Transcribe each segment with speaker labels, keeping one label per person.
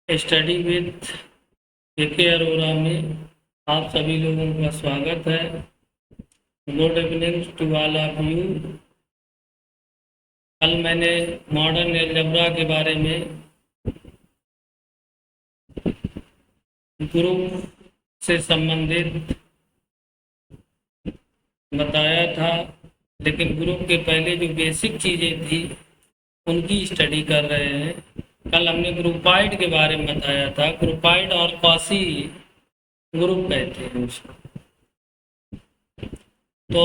Speaker 1: Study with के अरोरा में आप सभी लोगों का स्वागत है। Good evening to all of you. कल मैंने मॉडर्न अलजेब्रा के बारे में ग्रुप से संबंधित बताया था, लेकिन ग्रुप के पहले जो बेसिक चीज़ें थी उनकी स्टडी कर रहे हैं। कल हमने ग्रुपाइड के बारे में बताया था। ग्रुपाइड और कॉसी ग्रुप कहते हैं उसको। तो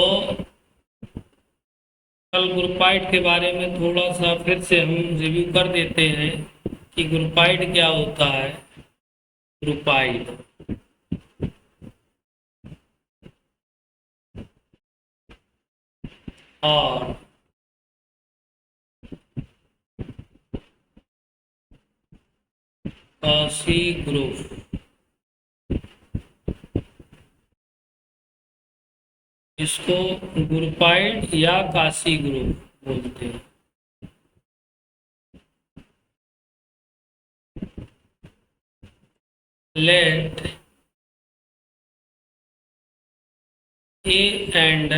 Speaker 1: कल ग्रुपाइड के बारे में थोड़ा सा फिर से हम रिव्यू कर देते हैं कि ग्रुपाइड क्या होता है। ग्रुपाइड और कॉसी ग्रुप, इसको ग्रुपाइड या काशी ग्रुप बोलते हैं। Let A and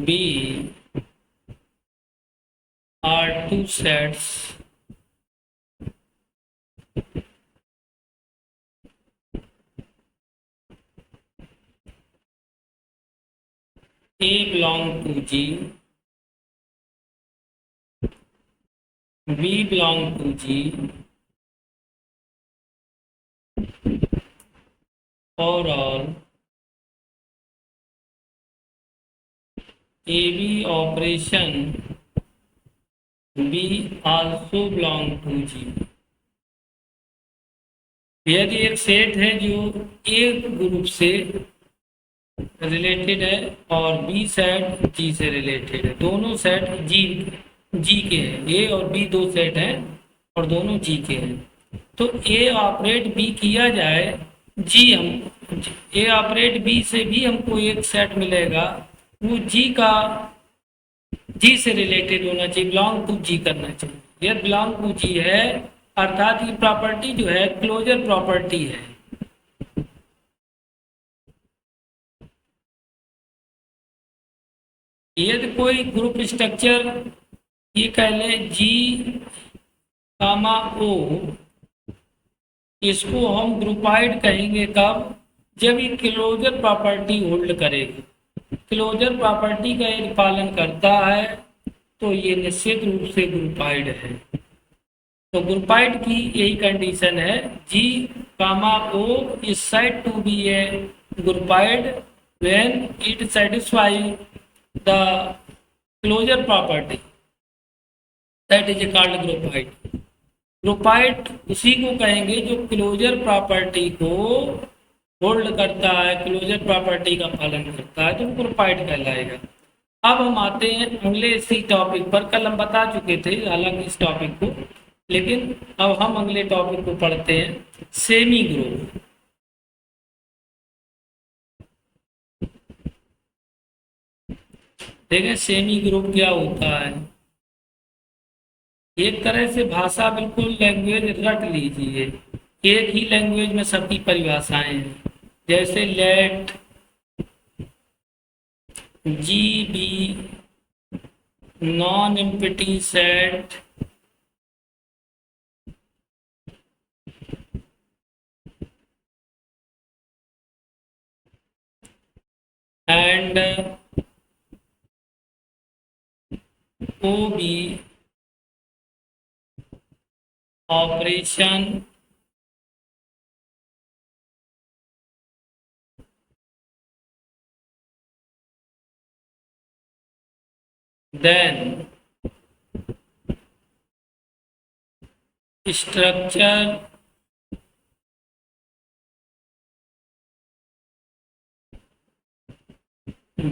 Speaker 1: B are two sets A belong to G, B belong to G, for all AB operation B also belong to G। यदि एक सेट है जो एक ग्रुप से रिलेटेड है और बी सेट जी से रिलेटेड है, दोनों सेट जी के हैं, ए और बी दो सेट हैं और दोनों जी के हैं, तो ए ऑपरेट बी किया जाए, ए ऑपरेट बी से भी हमको एक सेट मिलेगा, वो जी से रिलेटेड होना चाहिए, बिलोंग टू जी करना चाहिए। यह बिलोंग टू जी है, अर्थात ये प्रॉपर्टी जो है क्लोजर प्रॉपर्टी है। यदि कोई ग्रुप स्ट्रक्चर ये कह लें जी कामा ओ, इसको हम ग्रुपाइड कहेंगे कब? जब ये क्लोजर प्रॉपर्टी होल्ड करेगी, क्लोजर प्रॉपर्टी का यदि पालन करता है तो ये निश्चित रूप से ग्रुपाइड है। तो ग्रुपाइड की यही कंडीशन है, G comma O is said to be a groupoid when it satisfy the closure property, that is called groupoid. Groupoid उसी को कहेंगे जो क्लोजर प्रॉपर्टी को होल्ड करता है, क्लोजर प्रॉपर्टी का पालन करता है, तो ग्रुपाइड कहलाएगा। अब हम आते हैं अगले इसी टॉपिक पर। कल हम बता चुके थे हालांकि इस टॉपिक को, लेकिन अब हम अगले टॉपिक को पढ़ते हैं, सेमी ग्रुप। देखें सेमी ग्रुप क्या होता है। एक तरह से भाषा बिल्कुल लैंग्वेज रट लीजिए, एक ही लैंग्वेज में सबकी परिभाषाएं हैं। जैसे let G be non empty set and O be operation then structure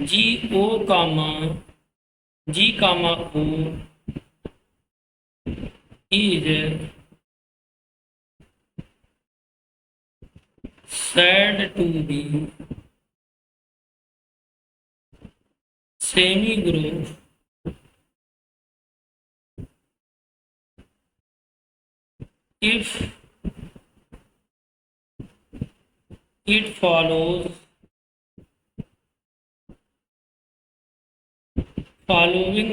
Speaker 1: G O comma G comma O is said to be semi group if it follows following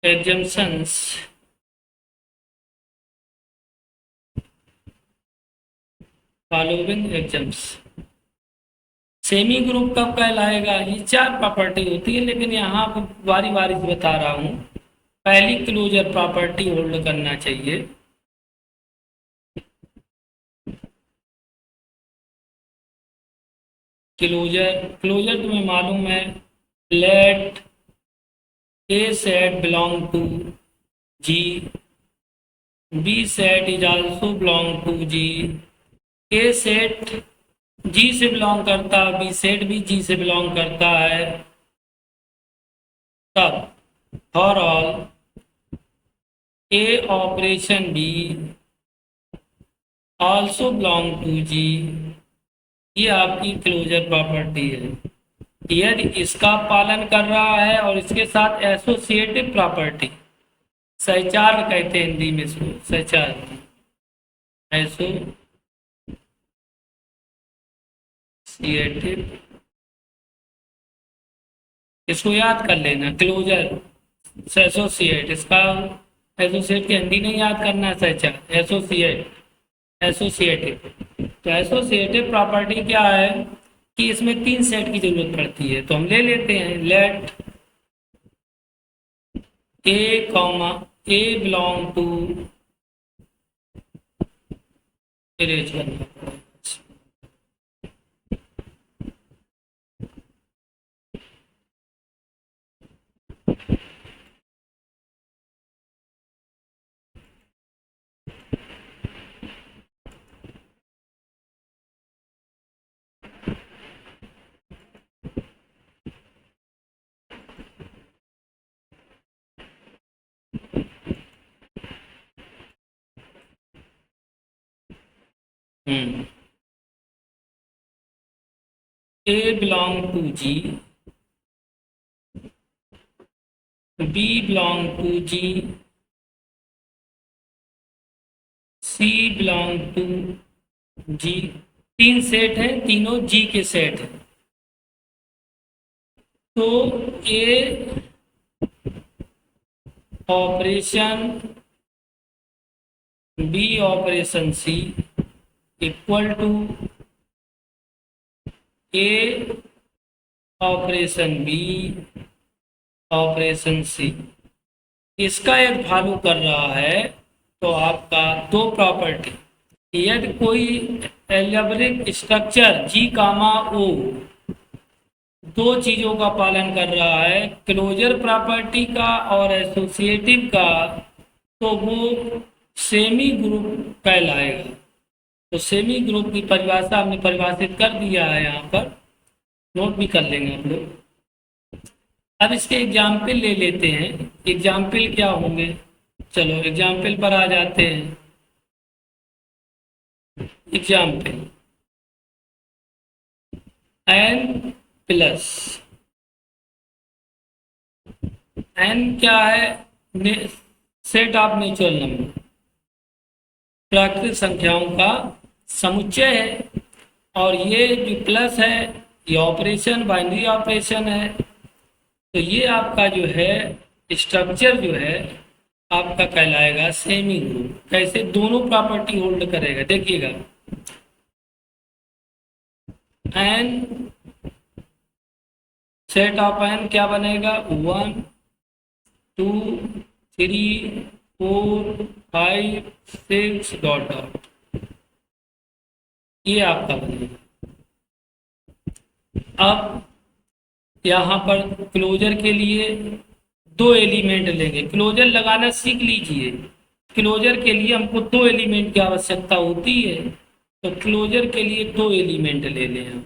Speaker 1: assumptions, semi group कब कहलाएगा? ये चार property होती है, लेकिन यहाँ पर बारी बारी से बता रहा हूँ। पहली क्लोजर प्रॉपर्टी होल्ड करना चाहिए। क्लोजर तुम्हें मालूम है, let a set belong to G, b set is also belong to G, a set G से बिलोंग करता है, बी सेट भी जी से बिलोंग करता है। तब for all a operation b also belong to G, ये आपकी क्लोजर प्रॉपर्टी है। यदि इसका पालन कर रहा है और इसके साथ एसोसिएटिव प्रॉपर्टी, सहचार कहते हैं हिंदी में इसको, सहचार, एसोसिएटिव, इसको याद कर लेना, क्लोजर एसोसिएट, इसका एसोसिएट की हिंदी नहीं याद करना, सहचार, एसोसिएटिव। तो एसोसिएटिव प्रॉपर्टी क्या है कि इसमें तीन सेट की जरूरत पड़ती है, तो हम ले लेते हैं, let A comma A belong to, erase करना पड़ेगा, A belong to G, B belong to G, C belong to G, तीन सेट हैं, तीनों G के सेट हैं। तो A operation B operation C equal to a operation b operation c, इसका एक वैल्यू कर रहा है। तो आपका दो प्रॉपर्टी, यदि कोई एल्जेब्रिक स्ट्रक्चर जी कामा ओ दो चीज़ों का पालन कर रहा है, क्लोजर प्रॉपर्टी का और एसोसिएटिव का, तो वो सेमी ग्रुप कहलाएगा। तो सेमी ग्रुप की परिभाषा हमने परिभाषित कर दिया है, यहाँ पर नोट भी कर लेंगे हम लोग। अब इसके एग्जाम्पल ले लेते हैं। एग्जाम्पल क्या होंगे, चलो एग्जाम्पल पर आ जाते हैं। एग्जाम्पल n प्लस n क्या है, सेट ऑफ नेचुरल नंबर, प्राकृतिक संख्याओं का समुच्चय है। और ये जो प्लस है ये ऑपरेशन, बाइनरी ऑपरेशन है। तो ये आपका जो है स्ट्रक्चर जो है आपका कहलाएगा सेमी ग्रुप। कैसे? दोनों प्रॉपर्टी होल्ड करेगा, देखिएगा एन, सेट ऑफ एन क्या बनेगा, 1 2 3 4 5 6 डॉट डॉट, ये आपका बनेगा। अब यहाँ पर क्लोजर के लिए दो एलिमेंट लेंगे, क्लोजर लगाना सीख लीजिए। क्लोजर के लिए हमको दो एलिमेंट की आवश्यकता होती है, तो क्लोजर के लिए दो एलिमेंट ले लें हम।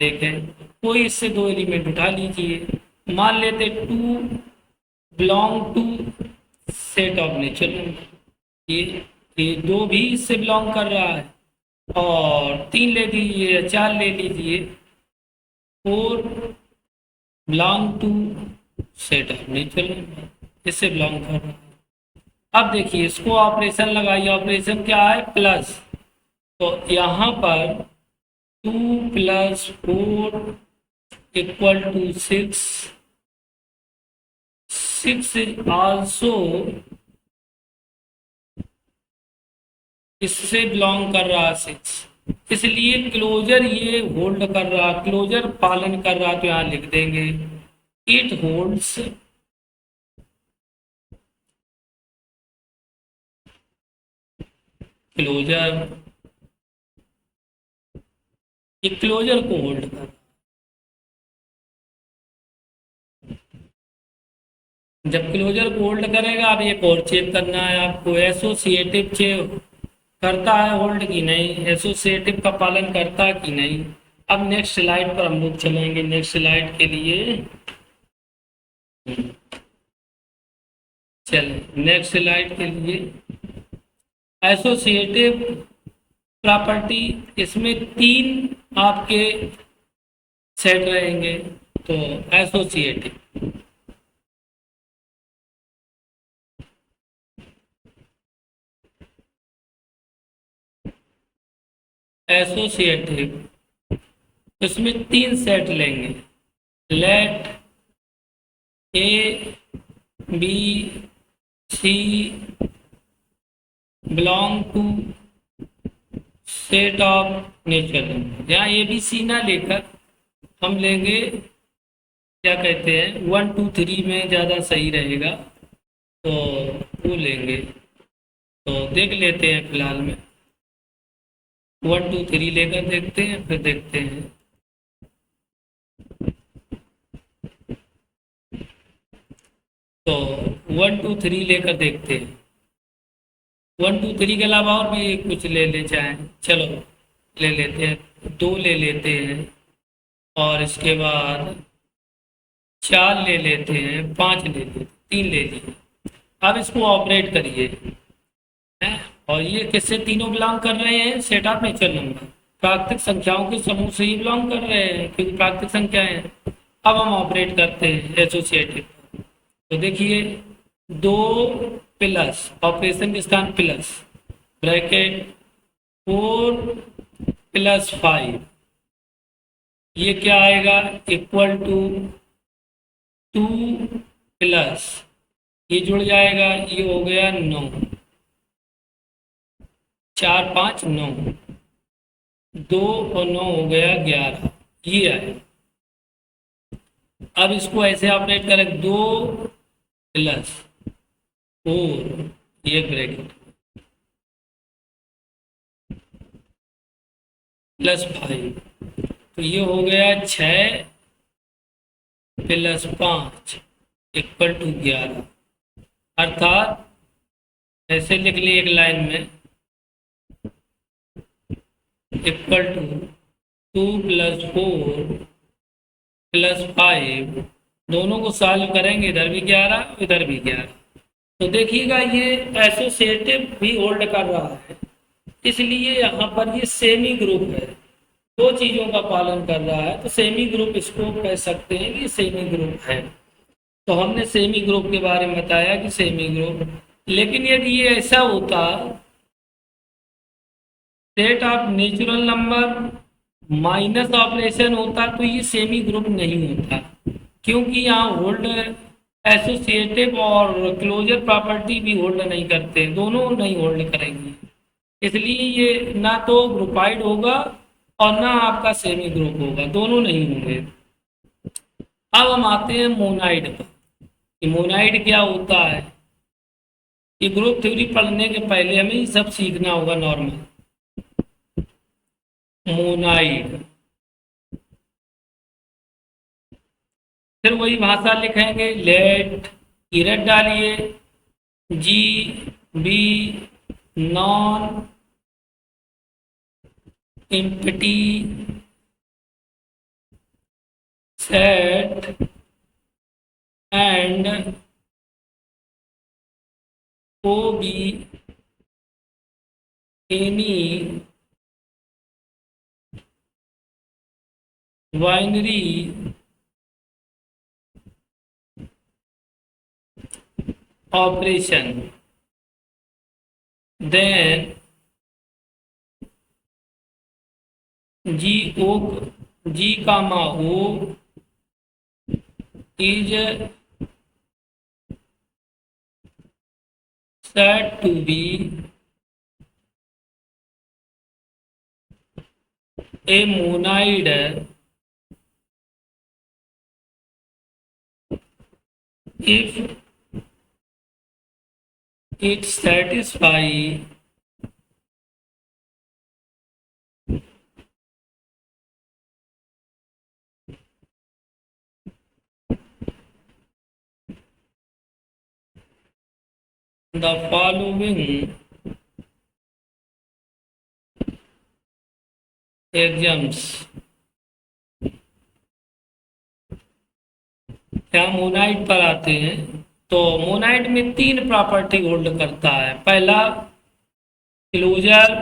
Speaker 1: देखें, कोई इससे दो एलिमेंट उठा लीजिए। मान लेते 2 belong to set of natural number, ये दो भी इससे बिलोंग कर रहा है, और 3 ले लीजिए या 4 ले लीजिए, 4 belong to set of natural number, इससे बिलोंग कर रहा है। अब देखिए इसको ऑपरेशन लगाइए, ऑपरेशन क्या है, प्लस। तो यहाँ पर 2 + 4 = 6, 6 इज आल्सो, इससे बिलोंग कर रहा है 6, इसलिए क्लोजर ये होल्ड कर रहा, क्लोजर पालन कर रहा, तो यहाँ लिख देंगे इट होल्ड्स क्लोजर, ये क्लोजर को होल्ड कर। जब क्लोजर को होल्ड करेगा, अब एक और चेक करना है आपको, एसोसिएटिव चेक करता है होल्ड की नहीं, एसोसिएटिव का पालन करता है कि नहीं। अब नेक्स्ट स्लाइड पर हम लोग चलेंगे, नेक्स्ट स्लाइड के लिए चलें, नेक्स्ट स्लाइड के लिए एसोसिएटिव प्रॉपर्टी, इसमें 3 आपके सेट रहेंगे। तो एसोसिएटिव, एसोसिएटिव इसमें 3 सेट लेंगे, let A B C belong to set of natural number. यहाँ ए बी सी ना लेकर हम लेंगे, क्या कहते हैं, 1 2 3 में ज़्यादा सही रहेगा, तो वो लेंगे। तो देख लेते हैं फिलहाल में 1 2 3 लेकर देखते हैं, फिर देखते हैं। तो 1 2 3 लेकर देखते हैं, 1 2 3 के अलावा और भी कुछ ले ले चाहें, चलो ले लेते हैं, 2 ले लेते हैं, और इसके बाद 4 ले लेते हैं, 5 ले लेते, 3 ले लिए। अब इसको ऑपरेट करिए हैं, और ये किससे तीनों बिलोंग कर रहे हैं, सेट ऑफ नेचुरल नंबर, प्राकृतिक संख्याओं के समूह से ही बिलोंग कर रहे हैं, क्योंकि प्राकृतिक संख्या है। अब हम ऑपरेट करते हैं एसोसिएटिव। तो देखिए 2 प्लस, ऑपरेशन के स्थान प्लस, ब्रैकेट 4 + 5, ये क्या आएगा, इक्वल टू 2 प्लस, ये जुड़ जाएगा, ये हो गया 9, 4 5 9, 2 और 9 हो गया 11, ये आया। अब इसको ऐसे ऑपरेट करें, 2 + 4, ये ब्रैकेट +5, तो ये हो गया 6 + 5 = 11, अर्थात ऐसे लिख लिए एक लाइन में, इक्वल टू 2 + 4 + 5, दोनों को सॉल्व करेंगे, इधर भी 11 इधर भी 11। तो देखिएगा ये एसोसिएटिव भी होल्ड कर रहा है, इसलिए यहाँ पर ये सेमी ग्रुप है, 2 चीज़ों का पालन कर रहा है, तो सेमी ग्रुप इसको कह सकते हैं कि सेमी ग्रुप है। तो हमने सेमी ग्रुप के बारे में बताया कि सेमी ग्रुप, लेकिन यदि ये ऐसा होता set of natural number minus operation होता, तो ये सेमी ग्रुप नहीं होता, क्योंकि यहाँ होल्ड एसोसिएटिव और क्लोजर प्रॉपर्टी भी होल्ड नहीं करते, दोनों नहीं होल्ड करेंगी, इसलिए ये ना तो ग्रुपाइड होगा और ना आपका सेमी ग्रुप होगा, दोनों नहीं होंगे। अब हम आते हैं मोनाइड पर, कि मोनाइड क्या होता है। ये ग्रुप थ्योरी पढ़ने के पहले हमें ये सब सीखना होगा नॉर्मल। मोनाइड, फिर वही भाषा लिखेंगे, लेट इरट डालिए, G be non empty set and O be any binary operation, then G comma O is said to be a monoid if it satisfies the following axioms। क्या मोनाइड पर आते हैं, तो मोनाइड में तीन प्रॉपर्टी होल्ड करता है। पहला क्लोजर,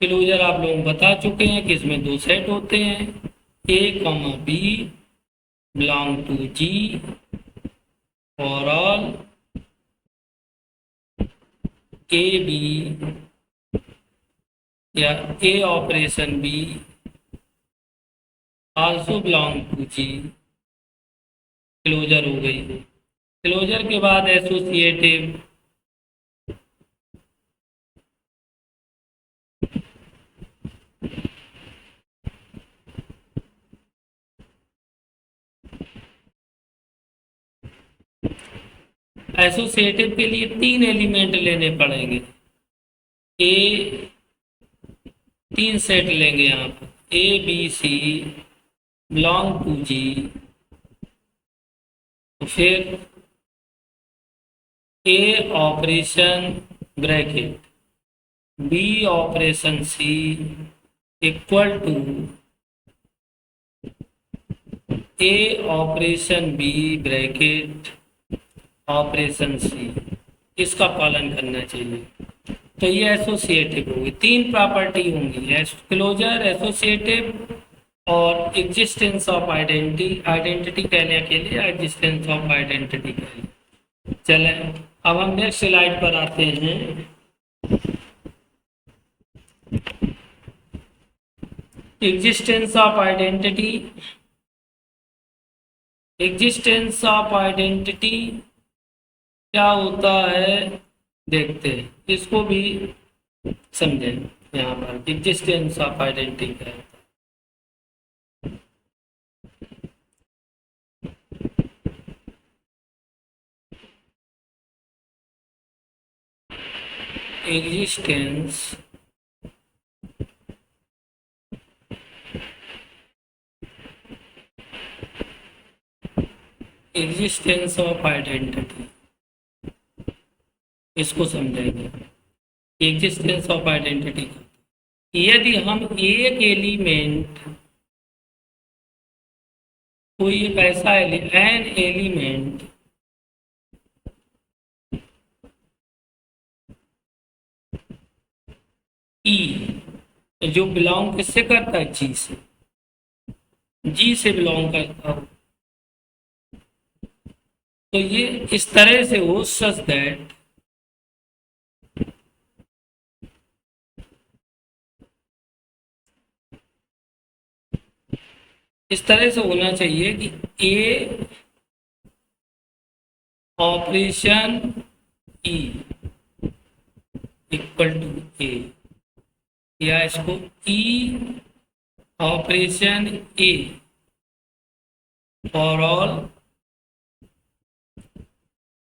Speaker 1: क्लोजर आप लोग बता चुके हैं कि इसमें दो सेट होते हैं, a comma b belong to G for all a b या a operation b also belong to G. Closure हो गई। क्लोजर के बाद एसोसिएटिव, एसोसिएटिव के लिए तीन एलिमेंट लेने पड़ेंगे। ए तीन सेट लेंगे यहाँ पर, a B C belong to G, तो फिर a operation bracket b operation c equal to a operation b bracket operation c, इसका पालन करना चाहिए। तो ये एसोसिएटिव होगी। तीन प्रॉपर्टी होंगी, क्लोजर, एसोसिएटिव और एग्जिस्टेंस ऑफ आइडेंटिटी। आइडेंटिटी कहने के लिए एग्जिस्टेंस ऑफ आइडेंटिटी कहने। चले अब हम नेक्स्ट स्लाइड पर आते हैं। Existence of identity, existence of identity क्या होता है देखते हैं, इसको भी समझें। यहाँ पर एग्जिस्टेंस ऑफ आइडेंटिटी क्या है। एग्जिस्टेंस एग्जिस्टेंस ऑफ आइडेंटिटी, इसको समझेंगे। एग्जिस्टेंस ऑफ आइडेंटिटी, यदि हम एक एलिमेंट, कोई एक ऐसा एन एलिमेंट ई जो बिलोंग किससे करता है, जी से, जी से बिलोंग करता हो, तो ये इस तरह से हो सच दैट इस तरह से होना चाहिए कि a operation e equal to a, या इसको e operation a for all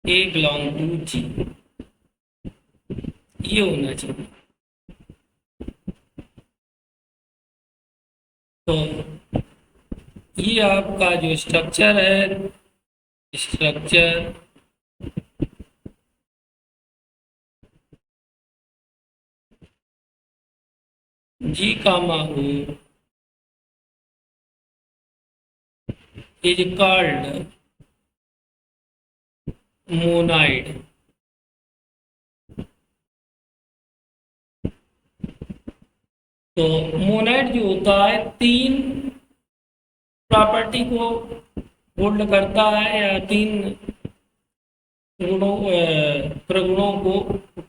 Speaker 1: a belong to G, ये होना चाहिए। तो ये आपका जो स्ट्रक्चर है, structure G comma O is called monoid. तो मोनाइड जो होता है तीन प्रॉपर्टी को होल्ड करता है या तीन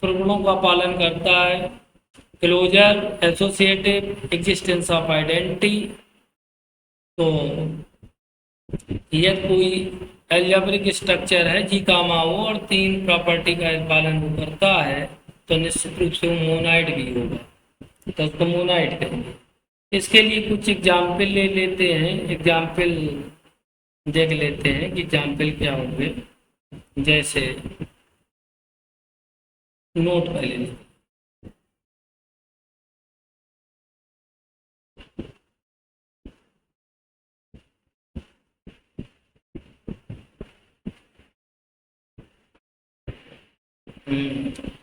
Speaker 1: प्रगुणों का पालन करता है। Closure, associative, existence of identity. तो यह कोई एल्जेब्रिक स्ट्रक्चर है जी का माओ और तीन प्रॉपर्टी का पालन वो करता है तो निश्चित रूप से वो मोनाइड भी होगा, तो उसको मोनाइड कहेंगे। इसके लिए कुछ एग्जाम्पल ले लेते हैं, एग्जाम्पल देख लेते हैं कि एग्जाम्पल क्या होंगे। जैसे नोट पहले लेते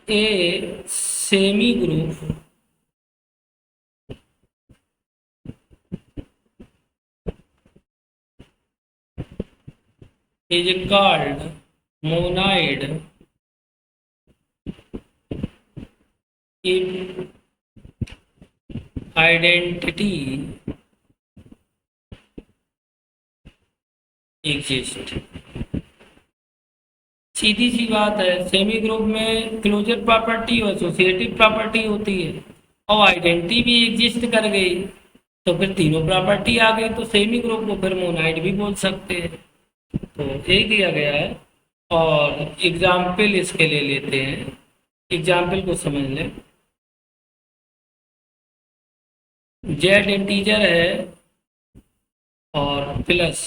Speaker 1: a semi group is called monoid if identity exist। सीधी सी बात है, सेमी ग्रुप में क्लोजर प्रॉपर्टी और एसोसिएटिव प्रॉपर्टी होती है और आइडेंटिटी भी एग्जिस्ट कर गई तो फिर तीनों प्रॉपर्टी आ गई, तो सेमी ग्रुप को फिर मोनाइड भी बोल सकते हैं। तो यही दिया गया है और एग्जाम्पल इसके लिए लेते हैं। एग्जाम्पल को समझ लें। जेड इंटीजर है और प्लस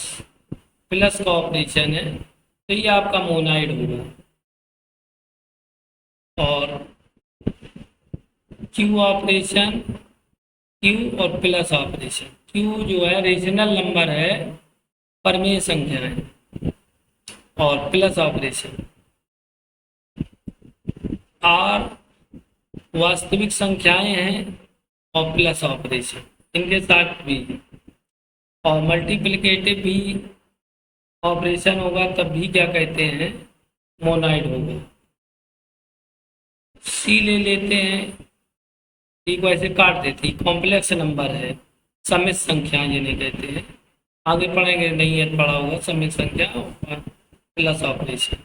Speaker 1: प्लस का ऑपरेशन है तो ये आपका मोनाइड होगा। और क्यू ऑपरेशन, क्यू और प्लस ऑपरेशन। क्यू जो है रेशनल नंबर है, परमेय संख्या है, और प्लस ऑपरेशन आर वास्तविक संख्याएं हैं और प्लस ऑपरेशन इनके साथ भी, और मल्टीप्लिकेटिव भी ऑपरेशन होगा तब भी क्या कहते हैं, मोनाइड होगा। सी ले लेते हैं, सी को ऐसे काट देते हैं, कॉम्प्लेक्स नंबर है, समित संख्या जिन्हें कहते हैं, आगे पढ़ेंगे, नहीं है पढ़ा होगा समित संख्या और प्लस ऑपरेशन।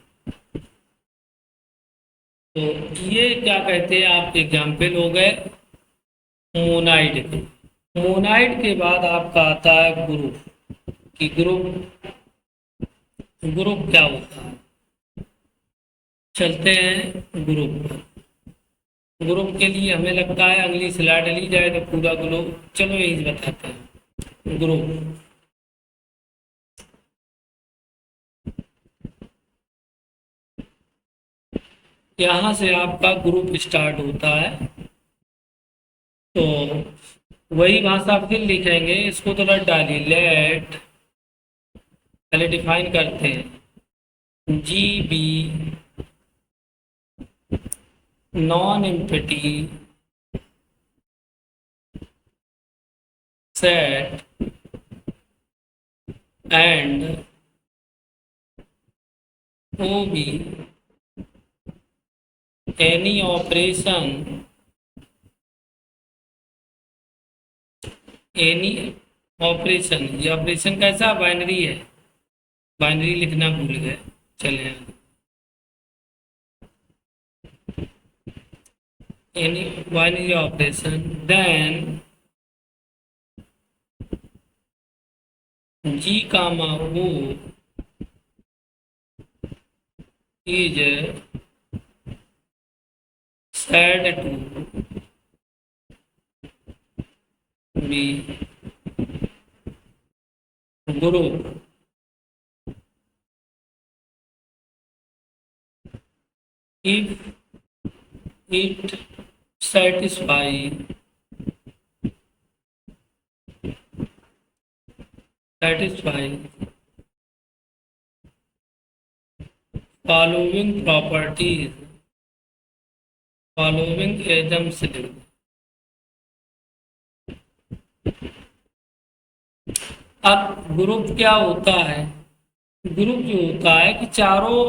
Speaker 1: तो ये क्या कहते हैं आपके एग्जाम्पल हो गए मोनाइड के। मोनाइड के बाद आपका आता है ग्रुप, कि ग्रुप क्या होता है। चलते हैं ग्रुप पर। ग्रुप के लिए हमें लगता है अगली स्लाइड ली जाए तो पूरा ग्रुप, चलो यही बताते हैं। ग्रुप यहाँ से आपका ग्रुप स्टार्ट होता है, तो वही भाषा फिर लिखेंगे, इसको थोड़ा डालिए। लेट, पहले डिफाइन करते हैं, G be non empty set and O be any operation, any operation, ये ऑपरेशन कैसा बाइनरी है, बाइनरी लिखना भूल गए, चले any binary operation then G comma O is said to be group if it satisfy following properties, following एजम्स लिख दो। अब ग्रुप क्या होता है, ग्रुप जो होता है कि चारों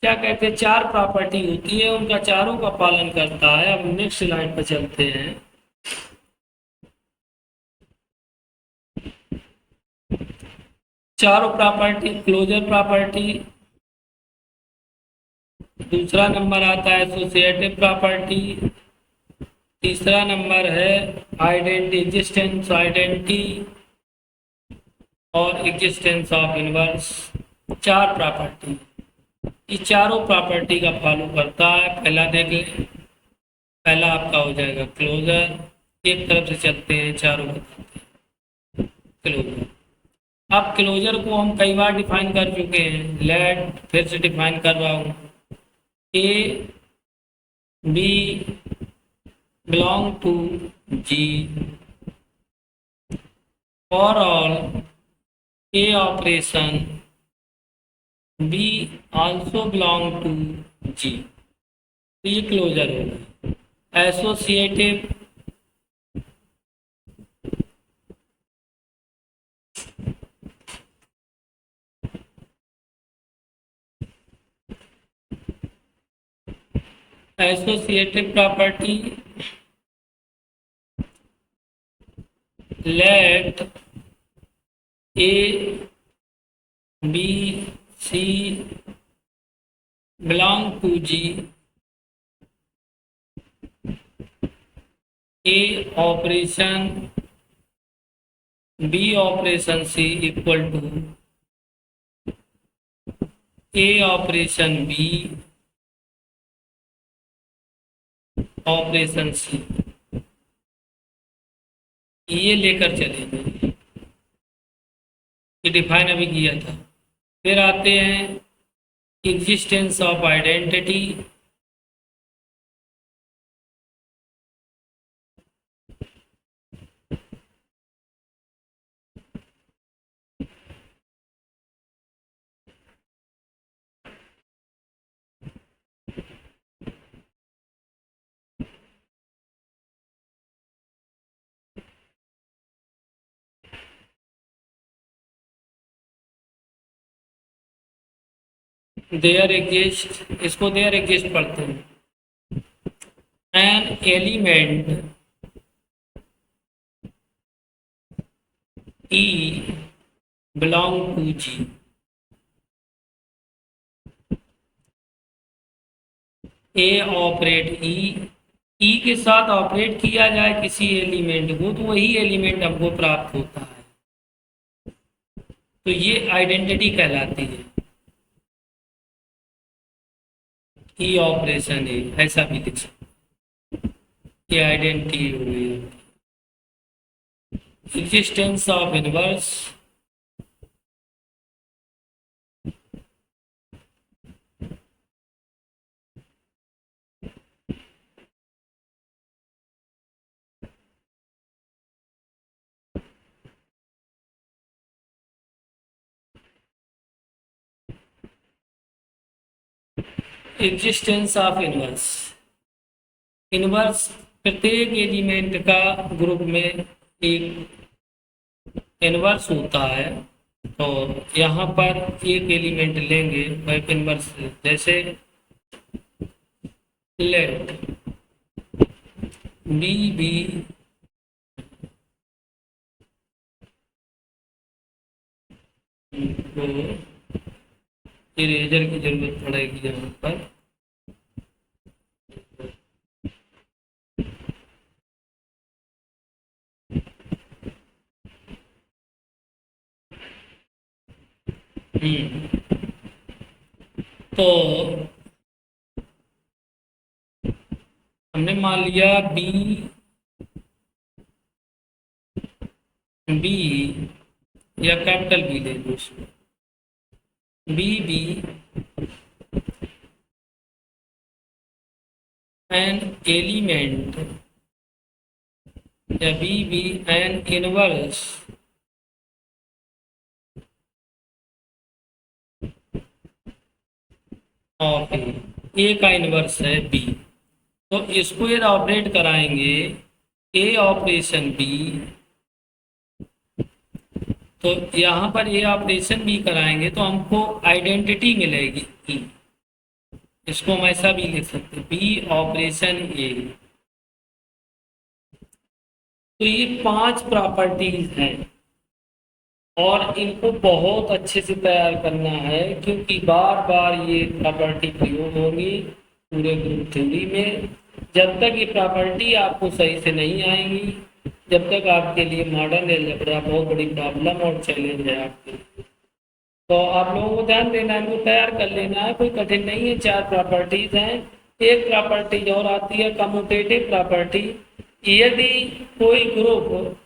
Speaker 1: क्या कहते हैं, चार प्रॉपर्टी होती है, उनका चारों का पालन करता है। अब नेक्स्ट स्लाइड पर चलते हैं। चारों प्रॉपर्टी क्लोजर प्रॉपर्टी। दूसरा नंबर आता है एसोसिएटिव प्रॉपर्टी। तीसरा नंबर है आइडेंटी एग्जिस्टेंस आइडेंटिटी और एग्जिस्टेंस ऑफ इनवर्स। चार प्रॉपर्टी, ये चारों प्रॉपर्टी का फॉलो करता है। पहला देख लें, पहला आपका हो जाएगा क्लोजर। एक तरफ से चलते हैं, चारों बताते हैं। क्लोजर, अब क्लोजर को हम कई बार डिफाइन कर चुके हैं, लेट फिर से डिफाइन कर रहा हूँ। A b belong to G for all a operation b also belong to G. तो ये क्लोजर होगा। Associative, associative property, let A B C belong to G, a operation b operation c equal to a operation b operation c. ये लेकर चलेंगे, ये define अभी किया था। फिर आते हैं existence of identity. There exist, इसको देयर एग्जिस्ट पढ़ते हैं। An element e belong to G. A operate e के साथ ऑपरेट किया जाए किसी एलिमेंट को तो वही एलिमेंट हमको प्राप्त होता है। तो ये आइडेंटिटी कहलाती है। ई ऑपरेशन है, ऐसा भी लिख सकते, ये आइडेंटिटी हो गई। Existence of inverse, existence of inverse. Inverse प्रत्येक एलिमेंट का ग्रुप में एक इनवर्स होता है। तो यहाँ पर एक एलिमेंट लेंगे वह इनवर्स, जैसे लेट बी को इरेजर की जरूरत पड़ेगी यहाँ पर। तो हमने मान लिया बी या कैपिटल बी ले लो उसमें, बी एन एलिमेंट या बी एन इनवर्स ऑफ ए का इनवर्स है बी। तो इसको यदि ऑपरेट कराएंगे ए ऑपरेशन बी, तो यहाँ पर ए ऑपरेशन बी कराएंगे तो हमको आइडेंटिटी मिलेगी ई। इसको हम ऐसा भी लिख सकते हैं, बी ऑपरेशन ए। तो ये 5 प्रॉपर्टीज हैं और इनको बहुत अच्छे से तैयार करना है, क्योंकि बार बार ये प्रॉपर्टी प्रयोग होगी पूरे ग्रुप थ्योरी में। जब तक ये प्रॉपर्टी आपको सही से नहीं आएंगी, जब तक आपके लिए मॉडर्न अलजेब्रा बहुत बड़ी प्रॉब्लम और चैलेंज है आपके लिए। तो आप लोगों को ध्यान देना है, इनको तैयार कर लेना है, कोई कठिन नहीं है। 4 प्रॉपर्टीज हैं। एक प्रॉपर्टीज और आती है कम्यूटेटिव प्रॉपर्टी। यदि कोई ग्रुप,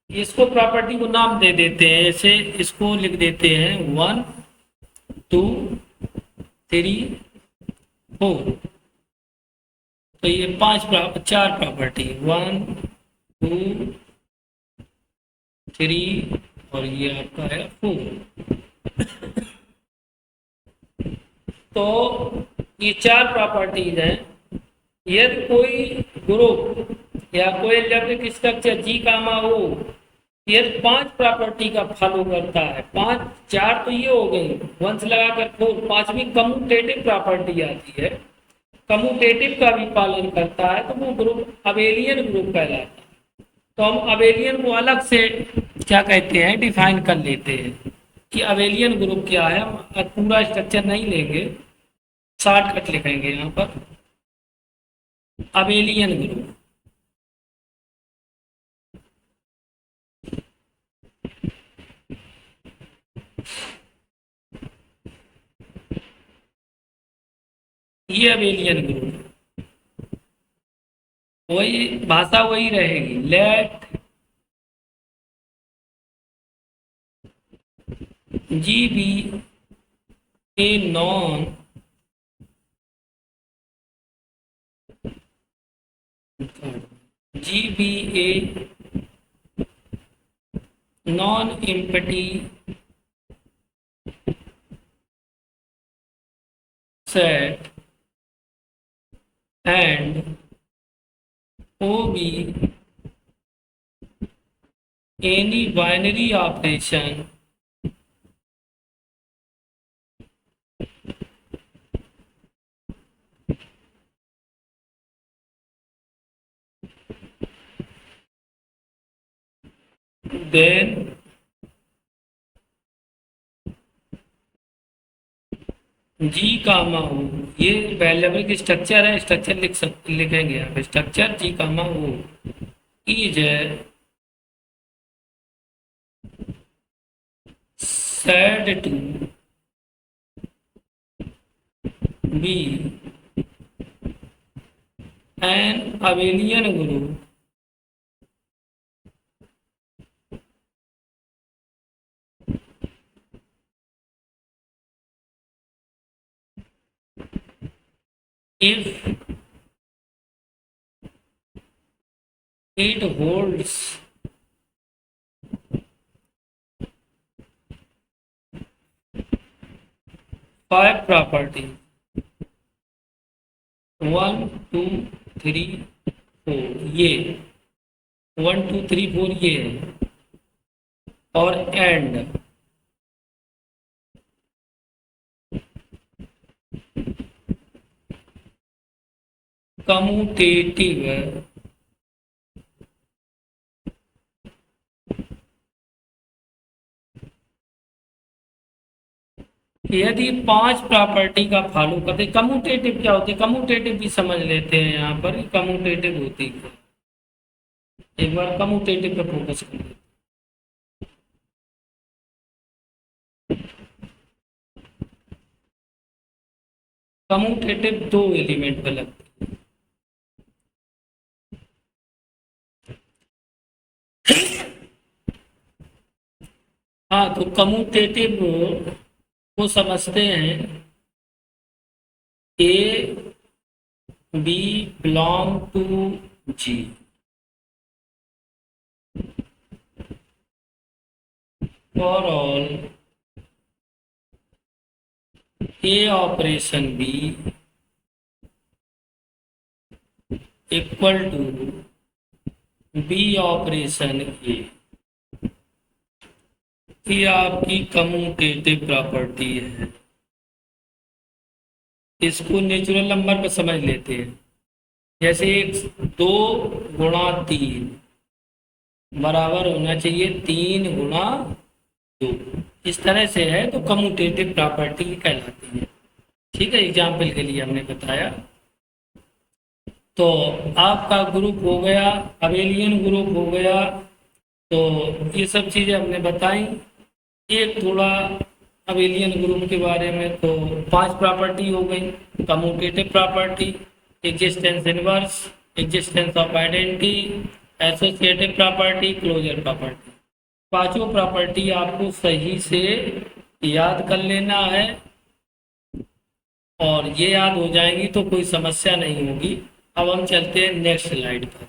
Speaker 1: इसको प्रॉपर्टी को नाम दे देते हैं, जैसे इसको लिख देते हैं 1 2 3 4। तो ये 4 प्रॉपर्टी 1 2 3 और ये आपका है 4। तो ये 4 प्रॉपर्टीज हैं। यदि कोई ग्रुप या कोई इलेक्ट्रिक स्ट्रक्चर जी कामा हो, यदि 5 प्रॉपर्टी का फॉलो करता है, 5 4 तो ये हो गई, 1 से लगाकर 4, 5वीं कम्यूटेटिव प्रॉपर्टी आती है, कम्यूटेटिव का भी पालन करता है, तो वो ग्रुप अबेलियन ग्रुप कहलाता है। तो हम अबेलियन को अलग से क्या कहते हैं, डिफाइन कर लेते हैं कि अबेलियन ग्रुप क्या है। हम पूरा स्ट्रक्चर नहीं लेंगे, शॉर्टकट लिखेंगे यहाँ पर, अबेलियन ग्रुप। ये अबेलियन ग्रुप, वही भाषा वही रहेगी। Let G be a non G be a non empty set and OB any binary operation then G comma हो, ये वेरिएबल की स्ट्रक्चर है, स्ट्रक्चर लिखेंगे आप, स्ट्रक्चर जी कामा हो is said to be an abelian group if it holds 5 properties 1 2 3 4, ये 1 2 3 4 ये है, और एंड कम्यूटेटिव यदि 5 प्रॉपर्टी का फॉलो करते। कम्यूटेटिव क्या होती है, कम्यूटेटिव भी समझ लेते हैं यहाँ पर, कम्यूटेटिव होती है। एक बार कम्यूटेटिव पे फोकस कर लेते हैं। कम्यूटेटिव 2 एलिमेंट पे लगती है। हाँ, तो कम्यूटेटिव को समझते हैं, a b belong to G, for all a operation b equal to b operation a. ये आपकी कम्यूटेटिव प्रॉपर्टी है। इसको नेचुरल नंबर पर समझ लेते हैं, जैसे 2 गुणा 3 बराबर होना चाहिए 3 गुणा दो, इस तरह से है तो कम्यूटेटिव प्रॉपर्टी कहलाती है। ठीक है, एग्जाम्पल के लिए हमने बताया। तो आपका ग्रुप हो गया, अबेलियन ग्रुप हो गया, तो ये सब चीज़ें हमने बताई। एक थोड़ा अबेलियन ग्रुप के बारे में, तो 5 प्रॉपर्टी हो गई। Commutative property, existence inverse, existence of identity, associative property, closure property. पांचों प्रॉपर्टी आपको सही से याद कर लेना है, और ये याद हो जाएंगी तो कोई समस्या नहीं होगी। अब हम चलते हैं नेक्स्ट स्लाइड पर।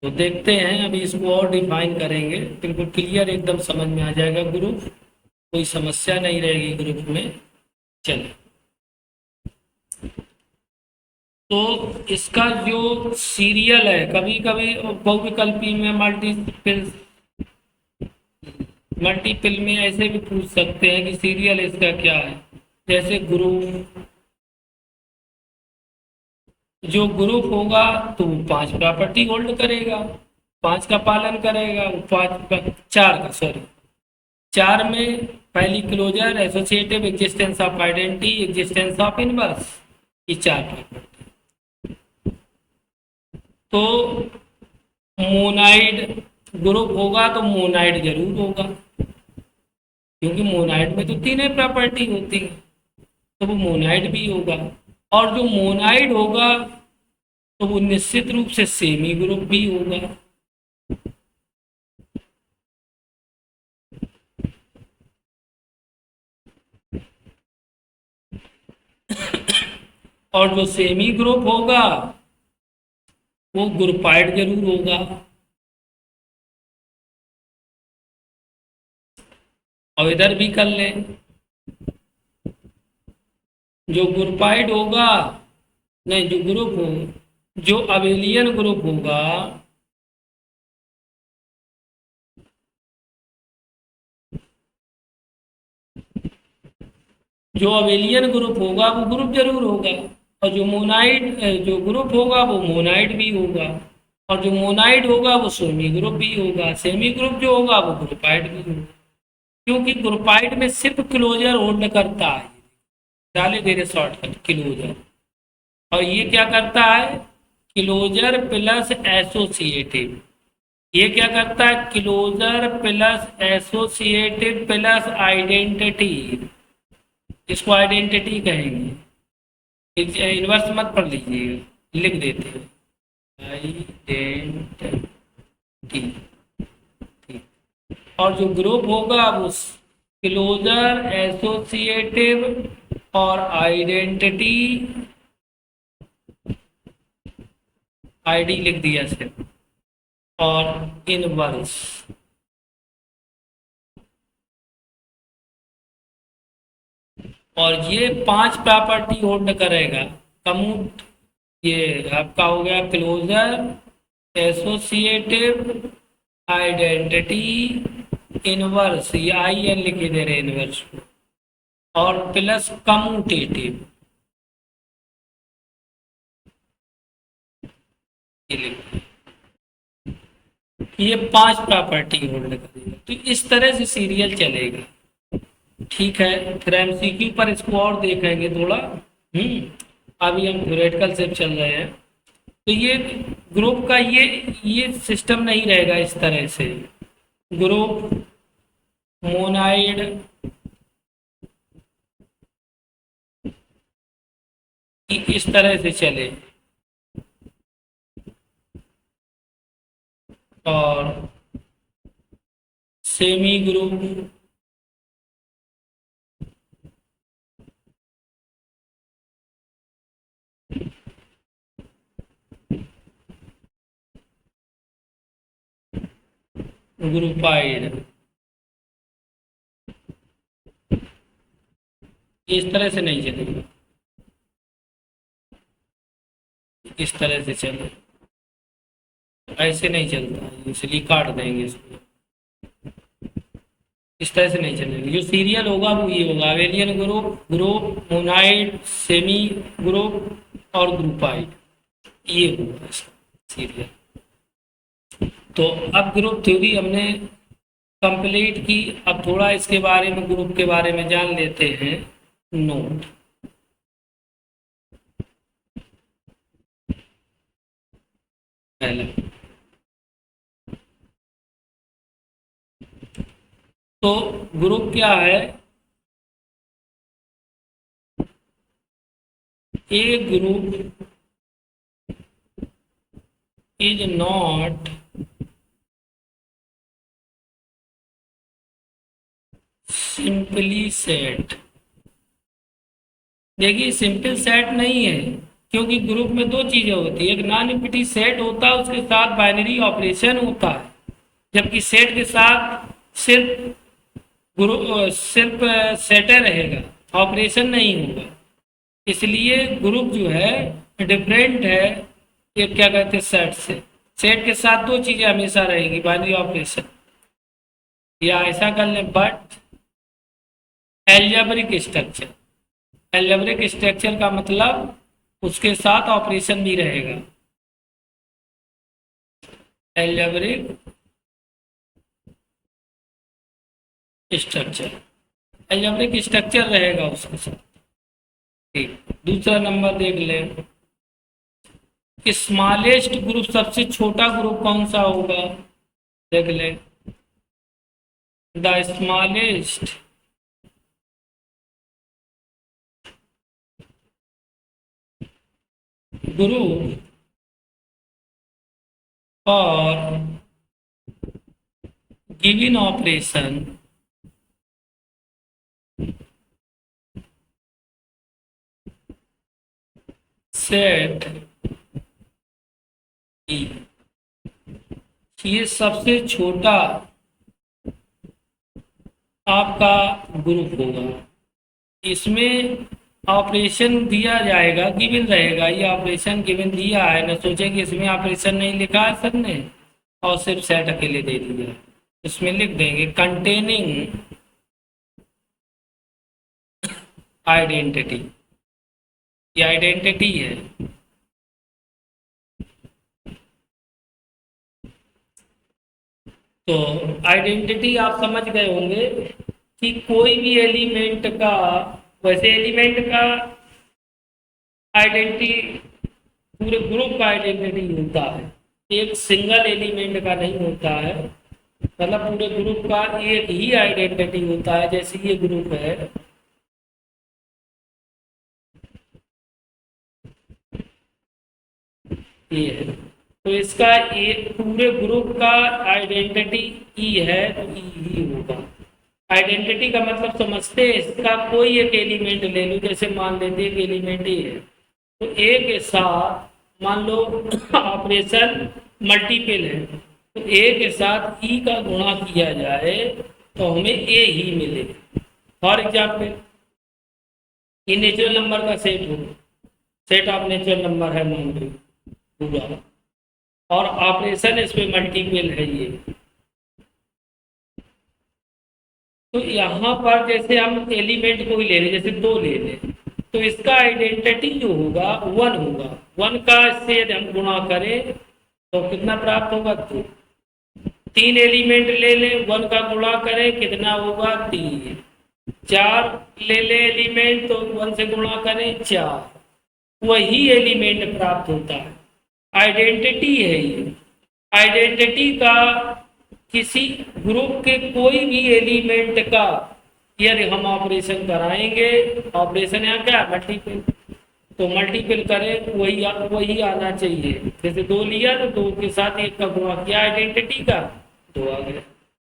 Speaker 1: तो देखते हैं, अभी इसको और डिफाइन करेंगे, बिल्कुल क्लियर एकदम समझ में आ जाएगा ग्रुप, कोई समस्या नहीं रहेगी ग्रुप में। चलिए, तो इसका जो सीरियल है, कभी कभी बहुविकल्पी में मल्टीपल में ऐसे भी पूछ सकते हैं कि सीरियल इसका क्या है। जैसे ग्रुप, जो ग्रुप होगा तो वो 5 प्रॉपर्टी होल्ड करेगा, 5 का पालन करेगा, वो 5 का 4 का, सॉरी 4 में पहली closure, associative, existence of identity, existence of inverse, ये 4 प्रॉपर्टी। तो मोनाइड ग्रुप होगा तो मोनाइड जरूर होगा, क्योंकि मोनाइड में तो 3 प्रॉपर्टी होती है, तो वो मोनाइड भी होगा। और जो मोनाइड होगा तो वो निश्चित रूप से सेमी ग्रुप भी होगा। और जो सेमी ग्रुप होगा वो ग्रुपाइड जरूर होगा। और इधर भी कर ले, जो ग्रुपाइड होगा, नहीं जो ग्रुप हो, जो अबेलियन ग्रुप होगा, जो अबेलियन ग्रुप होगा वो ग्रुप जरूर होगा। और जो मोनाइड, जो ग्रुप होगा वो मोनाइड भी होगा। और जो मोनाइड होगा वो सेमी ग्रुप भी होगा। सेमी ग्रुप जो होगा वो ग्रुपाइड भी होगा, क्योंकि ग्रुपाइड में सिर्फ क्लोजर होल्ड करता है। डाले धीरे शॉर्टकट क्लोजर, और ये क्या करता है, क्लोजर प्लस एसोसिएटिव। ये क्या करता है, closure plus associative plus identity, इसको आइडेंटिटी कहेंगे। इन्वर्स मत पढ़ लीजिएगा, लिख देते हैं आइडेंटिटी। और जो ग्रुप होगा वो क्लोजर, एसोसिएटिव और आइडेंटिटी, आईडी लिख दिया सिर्फ, और इनवर्स। और ये 5 प्रॉपर्टी होल्ड करेगा। कमूट, ये आपका हो गया क्लोजर, एसोसिएटिव, आइडेंटिटी, इनवर्स, ये आई एन लिखे दे रहे इनवर्स को, और प्लस कम्यूटेटिव, ये 5 प्रॉपर्टी होल्ड करेगा। तो इस तरह से सीरियल चलेगा। ठीक है, फिर एमसीक्यू पर इसको और देखेंगे थोड़ा। अभी हम थ्योरेटिकल से चल रहे हैं। तो ये ग्रुप का ये सिस्टम नहीं रहेगा इस तरह से। ग्रुप, मोनाइड, इस तरह से चले, और सेमी ग्रुप, ग्रुपाइड, इस तरह से नहीं चलेगा, इस तरह से चले, ऐसे नहीं चलता है, इसलिए काट देंगे इसको। इस तरह से नहीं चलेगा। जो सीरियल होगा वो ये होगा, abelian group, group, monoid, semi group और ग्रुपाइड, ये होगा इसका सीरियल। तो अब ग्रुप थ्योरी हमने कंप्लीट की। अब थोड़ा इसके बारे में, ग्रुप के बारे में जान लेते हैं। नोट, पहला तो ग्रुप क्या है? A group is not simply set. देखिए, सिंपल सेट नहीं है, क्योंकि ग्रुप में दो चीजें होती है। एक नॉन एम्प्टी सेट होता है, उसके साथ बाइनरी ऑपरेशन होता है, जबकि सेट के साथ सिर्फ सिर्फ सेटर रहेगा, ऑपरेशन नहीं होगा। इसलिए ग्रुप जो है डिफरेंट है, ये क्या कहते हैं, सेट से। सेट के साथ दो चीजें हमेशा रहेगी, बाइनरी ऑपरेशन, या ऐसा कर लें, but algebraic structure. Algebraic structure का मतलब उसके साथ ऑपरेशन भी रहेगा। एल्जेब्रिक स्ट्रक्चर, एल्जेब्रिक स्ट्रक्चर रहेगा उसके साथ। ठीक, दूसरा नंबर देख लें, स्मॉलेस्ट ग्रुप, सबसे छोटा ग्रुप कौन सा होगा? देख लें, द स्मॉलेस्ट ग्रुप और गिवन ऑपरेशन सेट ई, ये सबसे छोटा आपका ग्रुप होगा। इसमें ऑपरेशन दिया जाएगा, गिवन रहेगा। ये ऑपरेशन गिवन दिया है, न सोचे कि इसमें ऑपरेशन नहीं लिखा है सर ने और सिर्फ सेट अकेले दे दिया। इसमें लिख देंगे कंटेनिंग आइडेंटिटी, ये आइडेंटिटी है। तो आइडेंटिटी आप समझ गए होंगे कि कोई भी एलिमेंट का, वैसे एलिमेंट का आइडेंटिटी पूरे ग्रुप का आइडेंटिटी होता है, एक सिंगल एलिमेंट का नहीं होता है। मतलब पूरे ग्रुप का एक ही आइडेंटिटी होता है। जैसे ये ग्रुप है, ये है, तो इसका एक पूरे ग्रुप का आइडेंटिटी ई है, तो ई ही होगा। आइडेंटिटी का मतलब समझते हैं, इसका कोई एक एलिमेंट ले लो, जैसे मान लेते एक एलिमेंट ही है, तो ए के साथ मान लो ऑपरेशन मल्टीपल है, तो ए के साथ ई का गुणा किया जाए तो हमें ए ही मिले। फॉर एग्जाम्पल, ये नेचुरल नंबर का सेट हो, सेट ऑफ नेचुरल नंबर है मान लो पूरा, और ऑपरेशन इसमें मल्टीपल है ये। तो यहाँ पर जैसे हम एलिमेंट को ही ले लें, जैसे दो ले लें, तो इसका आइडेंटिटी जो होगा वन होगा। वन का इससे यदि हम गुणा करें तो कितना प्राप्त होगा? दो। तीन एलिमेंट ले लें, वन का गुणा करें, कितना होगा? तीन। चार ले लें एलिमेंट, तो वन से गुणा करें, चार। वही एलिमेंट प्राप्त होता है। आइडेंटिटी है ये। आइडेंटिटी का किसी ग्रुप के कोई भी एलिमेंट का यदि हम ऑपरेशन कराएंगे, ऑपरेशन यहाँ क्या है? मल्टीपल, तो मल्टीपल करें वही आना चाहिए। जैसे दो लिया तो दो के साथ एक का गुणा किया आइडेंटिटी का, दो आ गए।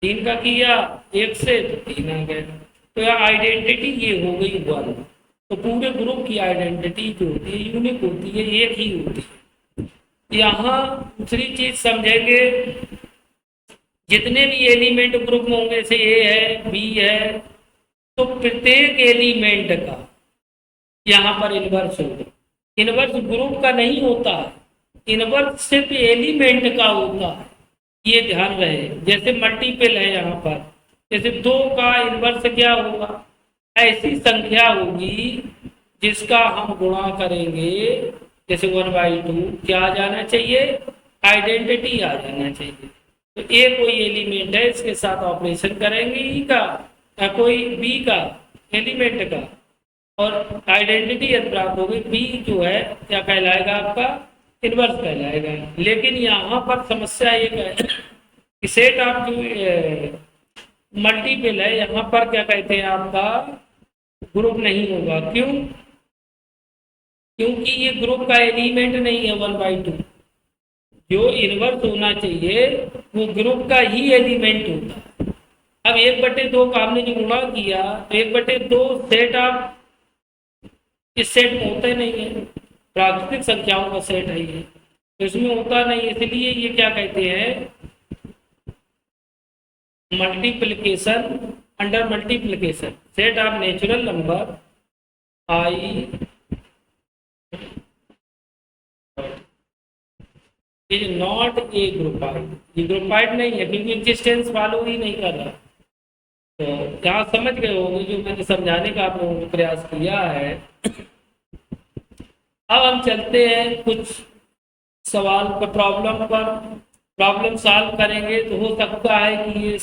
Speaker 1: तीन का किया एक से, तो तीन आ गए। तो यह आइडेंटिटी ये हो गई वन। तो पूरे ग्रुप की आइडेंटिटी जो होती है यूनिक होती है, एक ही होती है। यहाँ दूसरी चीज समझेंगे, जितने भी एलिमेंट ग्रुप में होंगे, जैसे ए है, बी है, तो प्रत्येक एलिमेंट का यहाँ पर इनवर्स होगा। इनवर्स ग्रुप का नहीं होता है, इनवर्स सिर्फ एलिमेंट का होता है, ये ध्यान रहे। जैसे मल्टीपल है यहाँ पर, जैसे दो का इनवर्स क्या होगा? ऐसी संख्या होगी जिसका हम गुणा करेंगे, जैसे 1/2 क्या आ जाना चाहिए? आइडेंटिटी आ जाना चाहिए। तो ए कोई एलिमेंट है, इसके साथ ऑपरेशन करेंगे ई का या कोई बी का एलिमेंट का, और आइडेंटिटी यदि प्राप्त होगी, बी जो है क्या कहलाएगा आपका, इनवर्स कहलाएगा। लेकिन यहाँ पर समस्या एक है कि सेट ऑफ जो मल्टीपल है, यहाँ पर क्या कहते हैं आपका ग्रुप नहीं होगा। क्यों? क्योंकि ये ग्रुप का एलिमेंट नहीं है 1/2। जो इनवर्स होना चाहिए वो ग्रुप का ही एलिमेंट होता है। अब 1/2 का हमने जो गुणा किया तो 1/2 सेट ऑफ इस सेट में होता ही नहीं है, प्राकृतिक संख्याओं का सेट है ये, तो इसमें होता नहीं, इसलिए ये क्या कहते हैं multiplication under multiplication. Set of natural number I is not a groupoid, ये ग्रुपाइड नहीं है क्योंकि एग्जिस्टेंस फॉलो ही नहीं कर रहा। तो यहाँ समझ गए होंगे जो मैंने समझाने का आप लोगों को प्रयास किया है। अब हम चलते हैं कुछ सवाल पर, प्रॉब्लम सॉल्व करेंगे, तो हो सकता है कि ये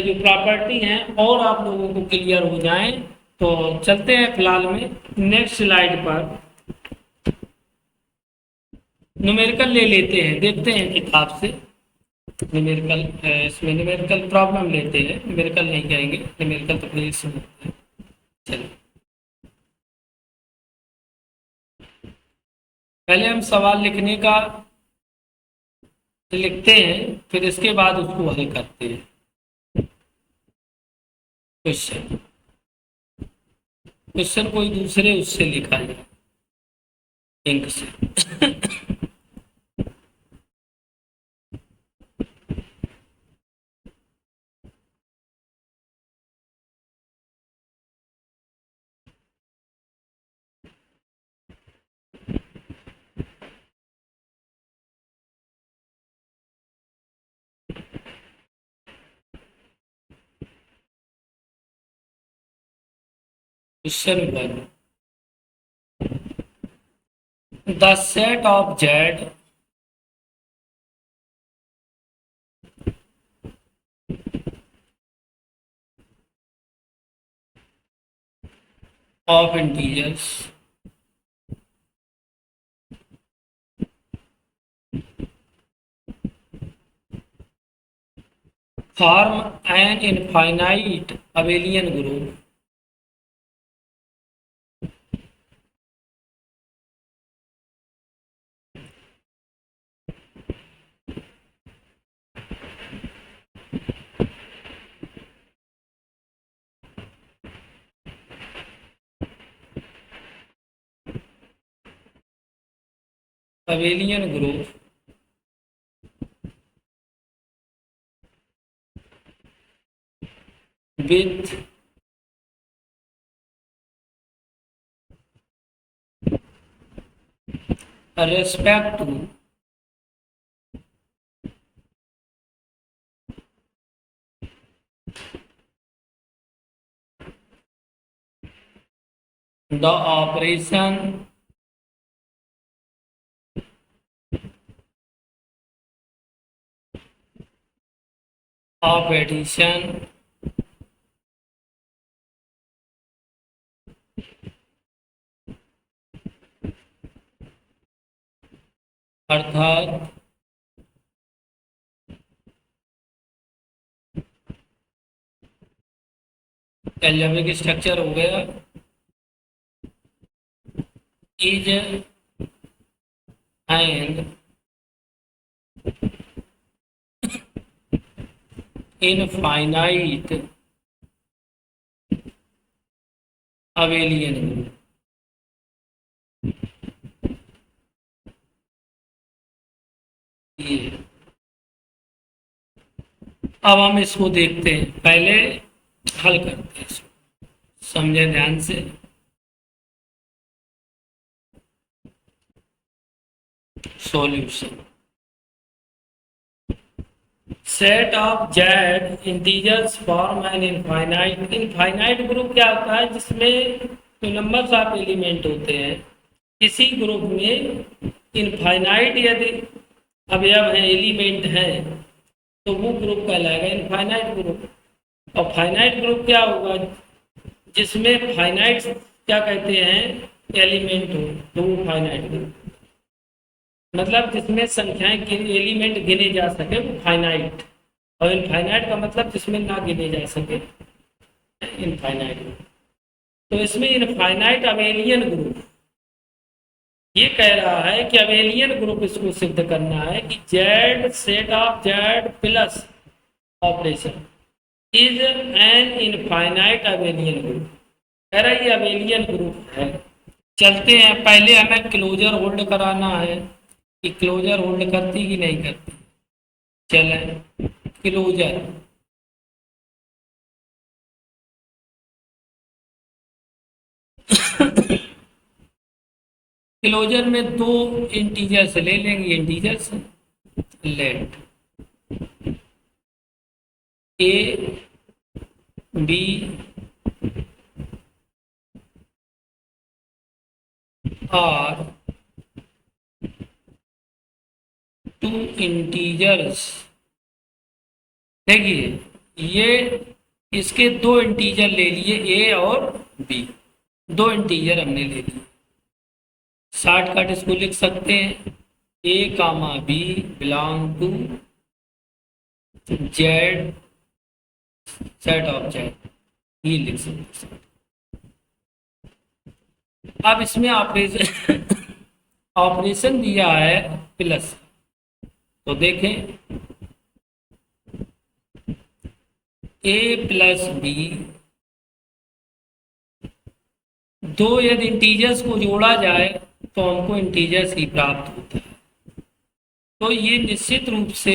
Speaker 1: जो प्रॉपर्टी हैं और आप लोगों को क्लियर हो जाएं। तो चलते हैं फिलहाल में नेक्स्ट स्लाइड पर, न्यूमेरिकल ले लेते हैं, देखते हैं किताब से न्यूमेरिकल, इसमें न्यूमेरिकल प्रॉब्लम लेते हैं, न्यूमेरिकल नहीं कहेंगे, न्यूमेरिकल तो प्लीज से होता है। चलिए पहले हम सवाल लिखने का लिखते हैं, फिर इसके बाद उसको हल करते हैं। क्वेश्चन कोई दूसरे उससे लिखा जाए इंक से। Question 1. The set of Z of integers form an infinite abelian group with respect to the operation of addition अर्थात एल्जेब्रिक स्ट्रक्चर हो गया is and infinite abelian group. अब हम इसको देखते हैं, पहले हल करते हैं इसको, समझे ध्यान से। Solution set of Z integers form an infinite group क्या होता है जिसमें तो नंबर्स ऑफ एलिमेंट होते हैं। किसी ग्रुप में इनफाइनाइट यदि अवयव है एलिमेंट है तो वो ग्रुप कहलाएगा इनफाइनाइट ग्रुप। और फाइनाइट ग्रुप क्या होगा, जिसमें फाइनाइट क्या कहते हैं एलिमेंट हो, तो वो फाइनाइट ग्रुप, मतलब जिसमें संख्याएं एलिमेंट गिने जा सके वो फाइनाइट। और इनफाइनाइट का मतलब जिसमें ना गिने जा सके, इनफाइनाइट। तो इसमें इनफाइनाइट अबेलियन ग्रुप ये कह रहा है कि अबेलियन ग्रुप इसको सिद्ध करना है कि Z set of Z plus operation is an infinite abelian group. कह रहा है ये अबेलियन ग्रुप है। चलते हैं, पहले हमें क्लोजर होल्ड कराना है कि क्लोजर होल्ड करती कि नहीं करती। चलें, क्लोजर क्लोजर में दो इंटीजर्स ले लेंगे, integers let A B are two integers. देखिए ये इसके दो इंटीजर ले लिए, ए और बी, दो इंटीजर हमने ले लिए। शॉर्टकट इसको लिख सकते हैं, a comma b belong to Z set of Z, ये लिख सकते हैं। अब इसमें ऑपरेशन ऑपरेशन दिया है प्लस, तो देखें ए प्लस बी, दो यदि इंटीजर्स को जोड़ा जाए तो हमको इंटीजर्स ही प्राप्त होता है। तो ये निश्चित रूप से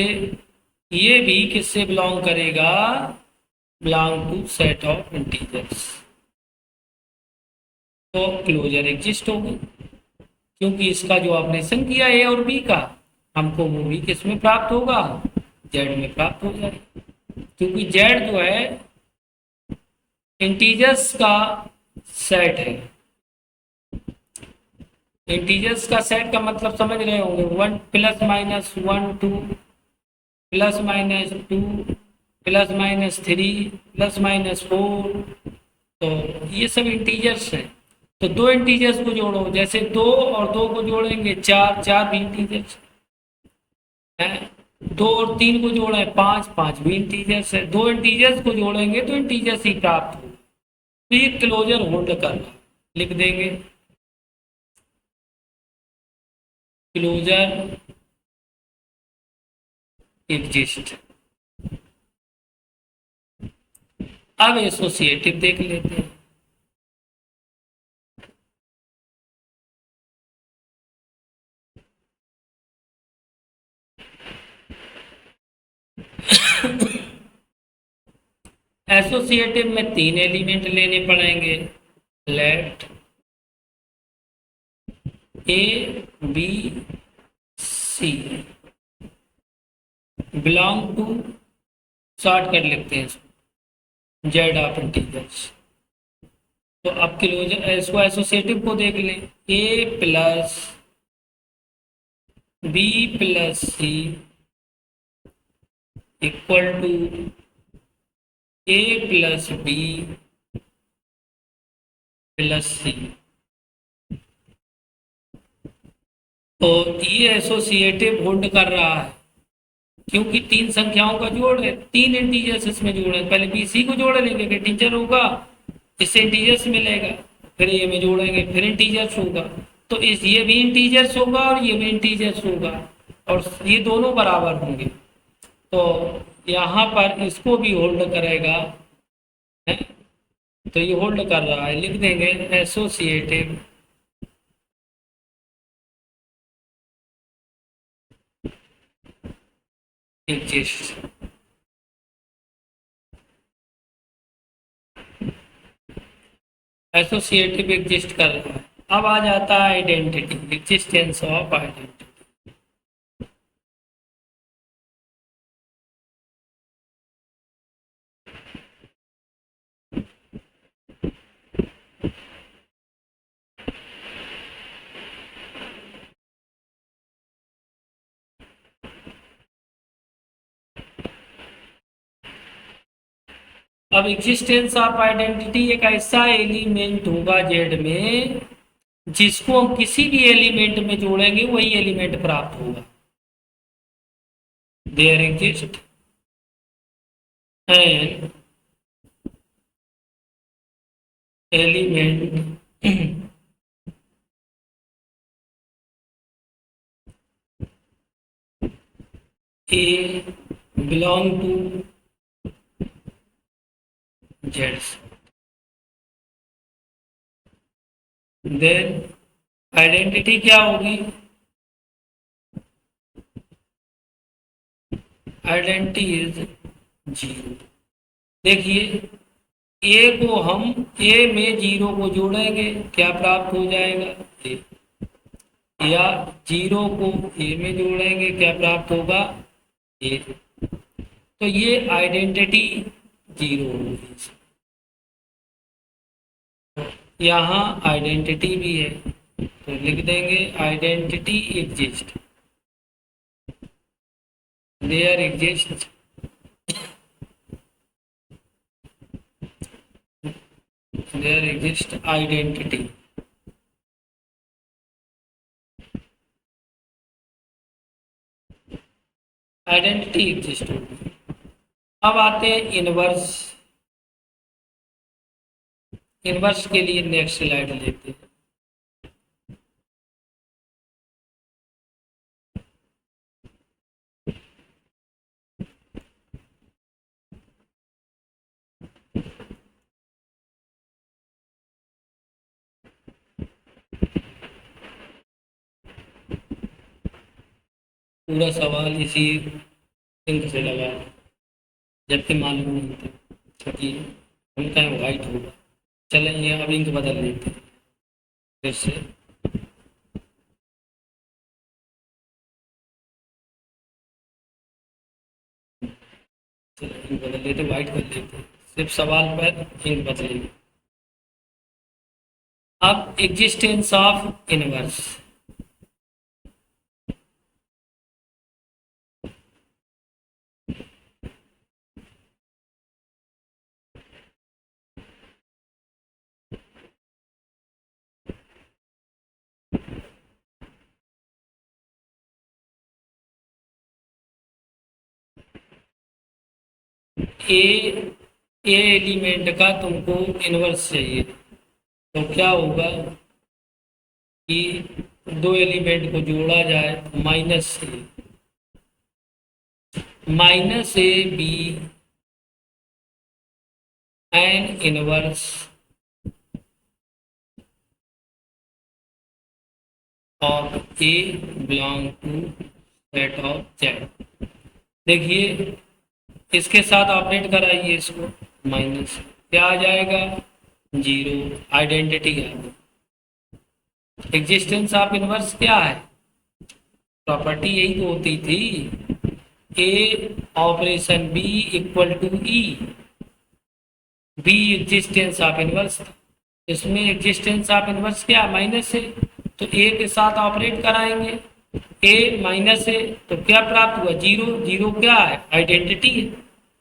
Speaker 1: ये भी किससे बिलोंग करेगा, belong to set of integers. तो क्लोजर एग्जिस्ट होगी, क्योंकि इसका जो ऑपरेशन किया ए और बी का, हमको वो भी किस में प्राप्त होगा, जेड में प्राप्त हो जाएगा। क्योंकि जेड जो है इंटीजर्स का सेट है। इंटीजर्स का सेट का मतलब समझ रहे होंगे, one plus minus one two plus minus two plus minus three plus minus four, तो ये सब इंटीजर्स हैं। तो दो इंटीजर्स को जोड़ो, जैसे दो और दो को जोड़ेंगे चार, चार भी इंटीजर्स है। दो और तीन को जोड़े पांच, पांच भी इंटीजर्स है। दो इंटीजर्स को जोड़ेंगे तो इंटीजर्स ही प्राप्त हो। तो ये क्लोजर होल्ड करना, लिख देंगे क्लोजर एग्जिस्ट। अब एसोसिएटिव देख लेते हैं। एसोसिएटिव में तीन एलिमेंट लेने पड़ेंगे, let A B C belong to, short कर लिखते हैं जेड ऑफ इंटीजर्स। तो अब क्लोजर इसको एसोसिएटिव को देख लें, a plus b plus c equal to a plus b plus c. तो ये एसोसिएटिव होल्ड कर रहा है, क्योंकि तीन संख्याओं का जोड़ है, तीन इंटीजर्स इसमें जोड़े। पहले बी सी को जोड़ लेंगे कि इंटीजर होगा, इससे इंटीजर्स मिलेगा, फिर ये में जोड़ेंगे फिर इंटीजर्स होगा। तो इस ये भी इंटीजर्स होगा और ये भी इंटीजर्स होगा, और ये दोनों बराबर होंगे। तो यहाँ पर इसको भी होल्ड करेगा है? तो ये होल्ड कर रहा है, लिख देंगे एसोसिएटिव एग्जिस्ट। एसोसिएटिव एग्जिस्ट कर रहा है। अब आ जाता है आइडेंटिटी, एग्जिस्टेंस ऑफ आइडेंटिटी। अब एग्जिस्टेंस ऑफ आइडेंटिटी एक ऐसा एलिमेंट होगा जेड में जिसको हम किसी भी एलिमेंट में जोड़ेंगे वही एलिमेंट प्राप्त होगा। There exist an element A belong to Z, then identity क्या होगी? Identity is zero. देखिए ए को हम ए में जीरो को जोड़ेंगे क्या प्राप्त हो जाएगा? ए। या जीरो को ए में जोड़ेंगे क्या प्राप्त होगा? ए। तो ये आइडेंटिटी जीरो होगी। यहाँ आइडेंटिटी भी है तो लिख देंगे identity exist, there exist there exist identity. Identity exist होगी। अब आते हैं इनवर्स। इनवर्स के लिए नेक्स्ट स्लाइड लेते हैं। पूरा सवाल इसी इंक से लगा है, जबकि मालूम नहीं था क्योंकि हम कहें वाइट होगा। चलें ये अब इंक बदल लेते हैं फिर से। चलो इंक बदल लेते, वाइट कर लेते हैं, सिर्फ सवाल पर इंक बदलेगी। अब existence of inverse. A element का तुमको इनवर्स चाहिए तो क्या होगा कि दो एलिमेंट को जोड़ा जाए, minus A be an inverse of A belong to set of Z. देखिए इसके साथ ऑपरेट कराइए इसको, माइनस क्या आ जाएगा? जीरो। आइडेंटिटी आ गई। एग्जिस्टेंस ऑफ इनवर्स क्या है? प्रॉपर्टी यही तो होती थी, a operation b equal to e. B existence of inverse, इसमें एग्जिस्टेंस ऑफ इनवर्स क्या? माइनस है, तो ए के साथ ऑपरेट कराएंगे। ए माइनस है तो क्या प्राप्त हुआ? जीरो। जीरो क्या है? आइडेंटिटी है।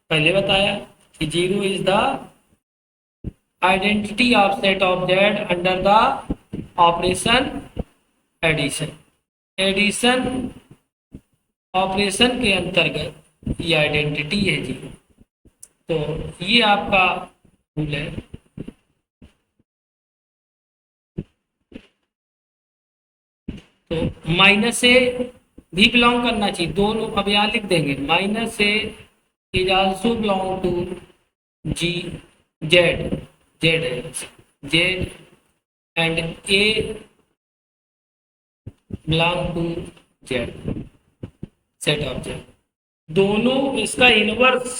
Speaker 1: पहले बताया कि zero is the identity of set of Z under the operation addition. Addition operation के अंतर्गत ये आइडेंटिटी है जीरो। तो ये आपका रूल है। तो माइनस ए भी बिलोंग करना चाहिए, दोनों अब यहाँ लिख देंगे। Minus a is also belong to G Z, Z है Z, and a belong to Z, set of Z. दोनों इसका इनवर्स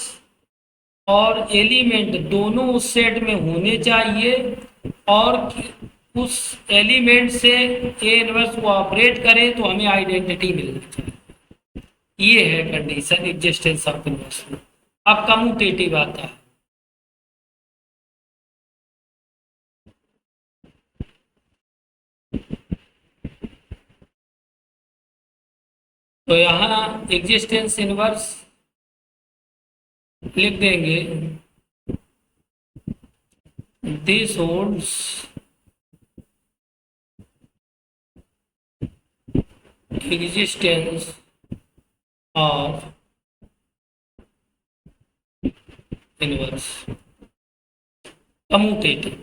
Speaker 1: और एलिमेंट दोनों उस सेट में होने चाहिए और उस एलिमेंट से ए इनवर्स को ऑपरेट करें तो हमें आइडेंटिटी मिलना चाहिए। ये है कंडीशन एग्जिस्टेंस ऑफ इनवर्स में। अब कम्यूटेटिव आता है। तो यहाँ एग्जिस्टेंस इनवर्स लिख देंगे this holds existence of inverse commutative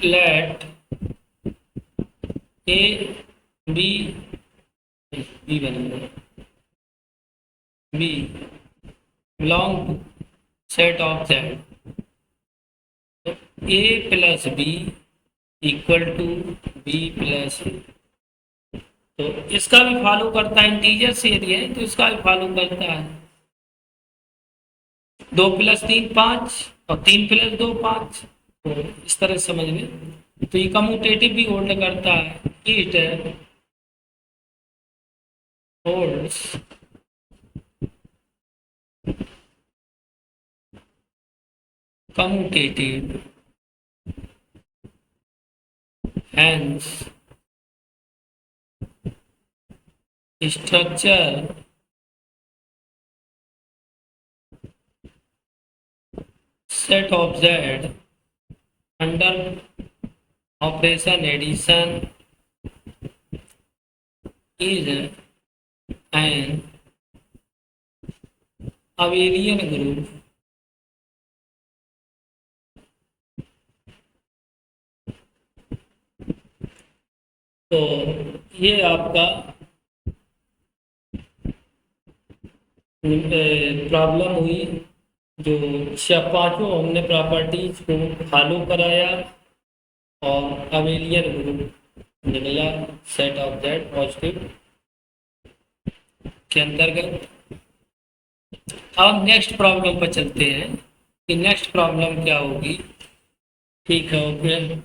Speaker 1: let a b b बनेगा b belong to set of z, तो a plus b equal to b plus a, तो इसका भी फॉलो करता है, इंटीजर से यदि है तो इसका भी फॉलो करता है। 2 + 3 5 और 3 + 2 5, तो इस तरह समझ में, तो ये कम्यूटेटिव भी होल्ड करता है। It holds commutative, hence structure set of z under operation addition is an abelian group तो ये आपका प्रॉब्लम हुई, जो पांचों हमने प्रॉपर्टीज को फॉलो कराया और अवेलियन ग्रुप निकला सेट ऑफ जेड पॉजिटिव के अंतर्गत। अब नेक्स्ट प्रॉब्लम पर चलते हैं कि नेक्स्ट प्रॉब्लम क्या होगी। ठीक है, ओके।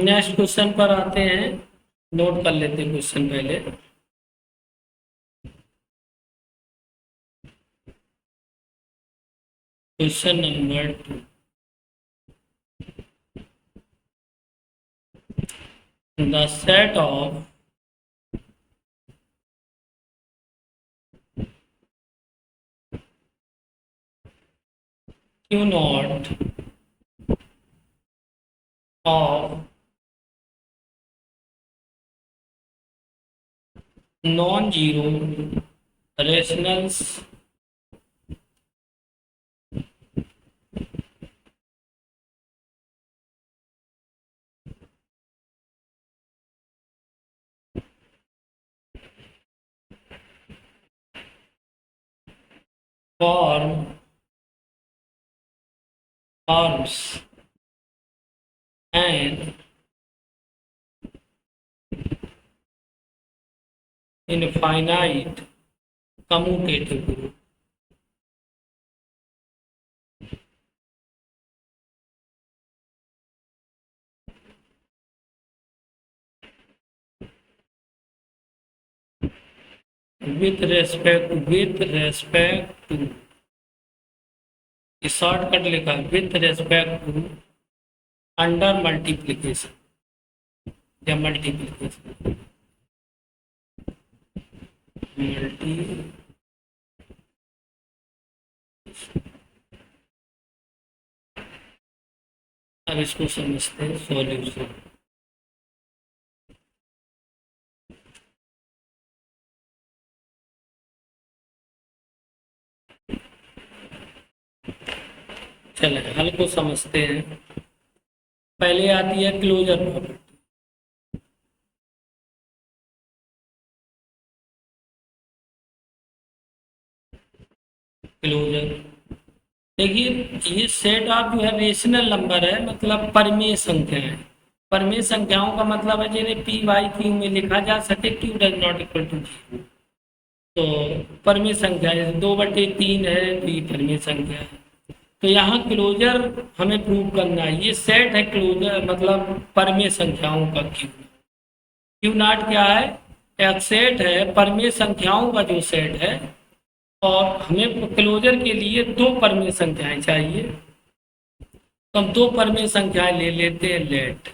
Speaker 1: नेक्स्ट क्वेश्चन पर आते हैं, नोट कर लेते हैं क्वेश्चन पहले। Question number 2, the set of Q naught of non-zero rationals forms an infinite commutative group. With respect to शॉर्टकट लिखा है, with respect to under multiplication या मल्टीप्लीकेशन अब इसको समझते हैं सॉल्यूशन। चले हल को समझते हैं। पहले आती है क्लोजर प्रॉपर्टी। क्लोजर देखिए, ये सेट ऑफ जो है रेशनल नंबर है, मतलब परमेय संख्या है। परमेय संख्याओं का मतलब है जिन्हें पी वाई क्यू में लिखा जा सके, Q does not equal to zero. तो परमेय संख्या जैसे 2/3 है, तो ये परमेय संख्या है। तो यहाँ क्लोजर हमें प्रूव करना है। ये सेट है क्लोजर, मतलब परमेय संख्याओं का क्यू नॉट क्या है, एक सेट है परमेय संख्याओं का जो सेट है, और हमें क्लोजर के लिए 2 परमेय संख्याएं चाहिए। तो हम 2 परमेय संख्याएं ले लेते हैं। Late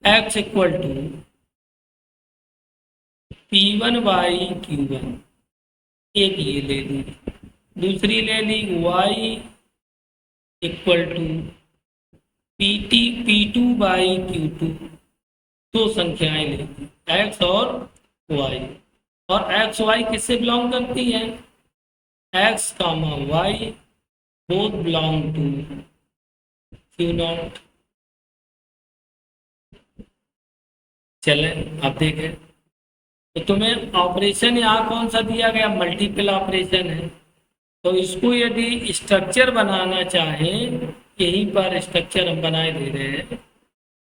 Speaker 1: x equal to P1/Q1 एक ये ले ली, दूसरी ले ली y equal to P2 by Q2, दो संख्याएं ले ली x और y, और एक्स वाई किससे बिलोंग करती है, x comma Y both belong to Q0। चले अब देखें, तो तुम्हें ऑपरेशन यहाँ कौन सा दिया गया, मल्टीपल ऑपरेशन है। तो इसको यदि स्ट्रक्चर बनाना चाहें, यहीं पर स्ट्रक्चर हम बनाए दे रहे हैं,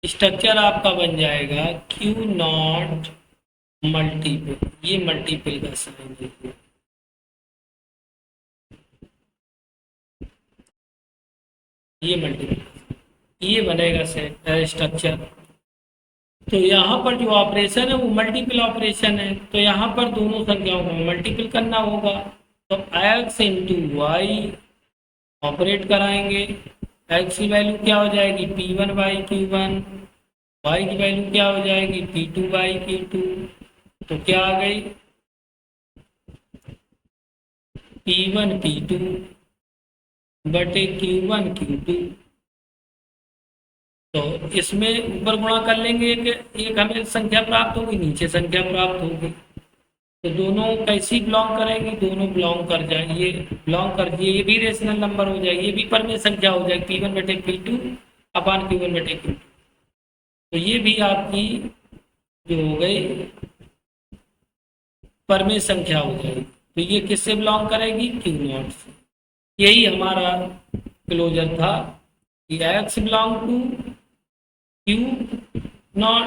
Speaker 1: स्ट्रक्चर आपका बन जाएगा Q0 मल्टीपल, ये मल्टीपल का साइन है, ये मल्टीपल, ये बनेगा स्ट्रक्चर। तो यहाँ पर जो ऑपरेशन है वो मल्टीपल ऑपरेशन है, तो यहाँ पर दोनों संख्याओं को मल्टीपल करना होगा। तो x इंटू वाई ऑपरेट कराएंगे, x की वैल्यू क्या हो जाएगी P1 बाई Q1, y की वैल्यू क्या हो जाएगी P2 बाई Q2। तो क्या आ गई P1 P2 बटे Q1 Q2। तो इसमें ऊपर गुणा कर लेंगे, एक हमें संख्या प्राप्त होगी, नीचे संख्या प्राप्त होगी। तो दोनों कैसी बिलोंग करेंगी, दोनों बिलोंग कर जाएंगे, बिलोंग कर दिए, ये भी रेशनल नंबर हो जाएगी, ये भी परमेय संख्या हो जाएगी P1 बटे P2 अपान Q1 बटे Q2। तो ये भी आपकी जो हो गई परमेय संख्या हो जाएगी। तो ये किससे बिलोंग करेगी, Q0 से। यही हमारा क्लोजर था कि x belong to Q0,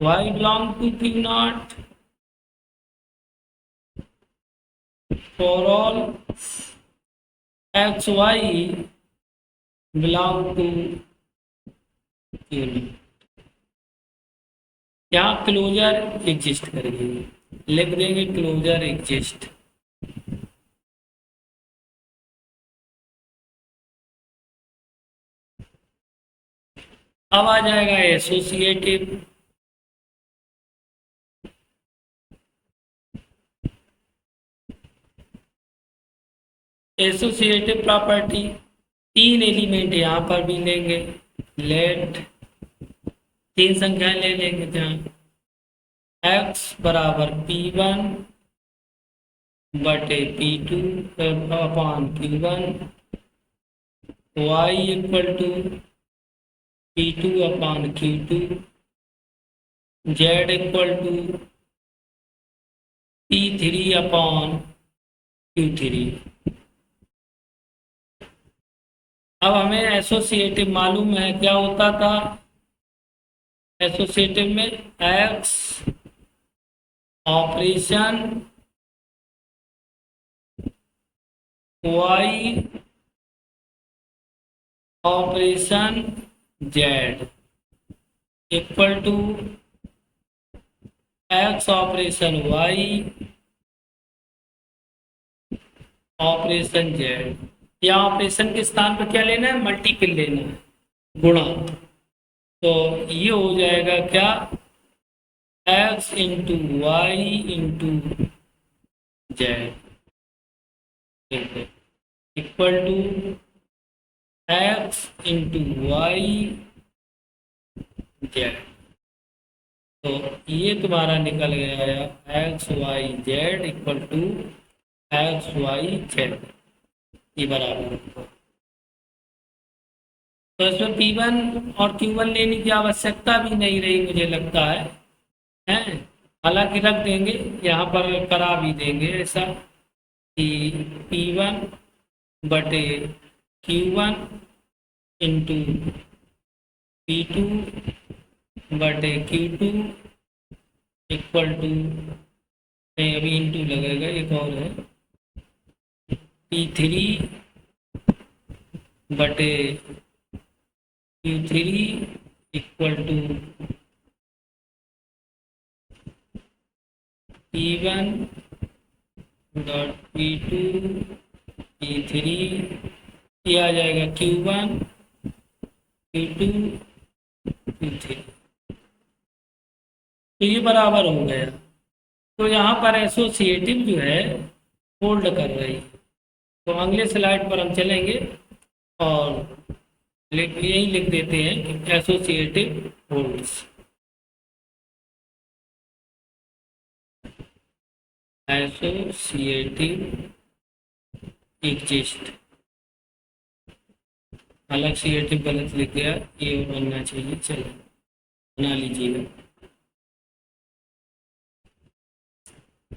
Speaker 1: y belong to Q0 for all x y belong to Q0। यहाँ क्लोजर एग्जिस्ट करेगी, लिख देंगे क्लोजर एग्जिस्ट। अब आ जाएगा एसोसिएटिव। एसोसिएटिव प्रॉपर्टी, तीन एलिमेंट यहाँ पर भी लेंगे, लेट तीन संख्याएं ले लेंगे जहाँ x बराबर P1 बटे P2 upon Q1, y equal to P2 upon Q2, z equal to P3 upon Q3। अब हमें एसोसिएटिव मालूम है, क्या होता था एसोसिएटिव में, x operation y operation z equal to x operation y operation z। या ऑपरेशन के स्थान पर क्या लेना है, मल्टीपल लेना है, गुणा। तो ये हो जाएगा क्या, x into Y into Z equal to x into Y Z. तो ये तुम्हारा निकल गया है X Y Z equal to X Y Z, ये बराबर। तो इसमें P1 और Q1 लेने की आवश्यकता भी नहीं रही मुझे लगता है, हैं? हालांकि रख देंगे, यहाँ पर करा भी देंगे ऐसा कि P1 बटे Q1 इंटू P2 बटे Q2 इक्वल टू, नहीं अभी इंटू लगेगा, एक और है P3 बटे Q3 equal to P1 dot P2 P3, ये आ जाएगा Q1 Q2 Q3। तो ये बराबर हो गया। तो यहाँ पर एसोसिएटिव जो है होल्ड कर रही है। तो अगले स्लाइड पर हम चलेंगे और यही लिख देते हैं कि एसोसिएटिव होल्ड्स, एसोसिएटिव एग्जिस्ट। अलग सीएटिव गलत लिख गया, ये बनना चाहिए, चलो बना लीजिएगा।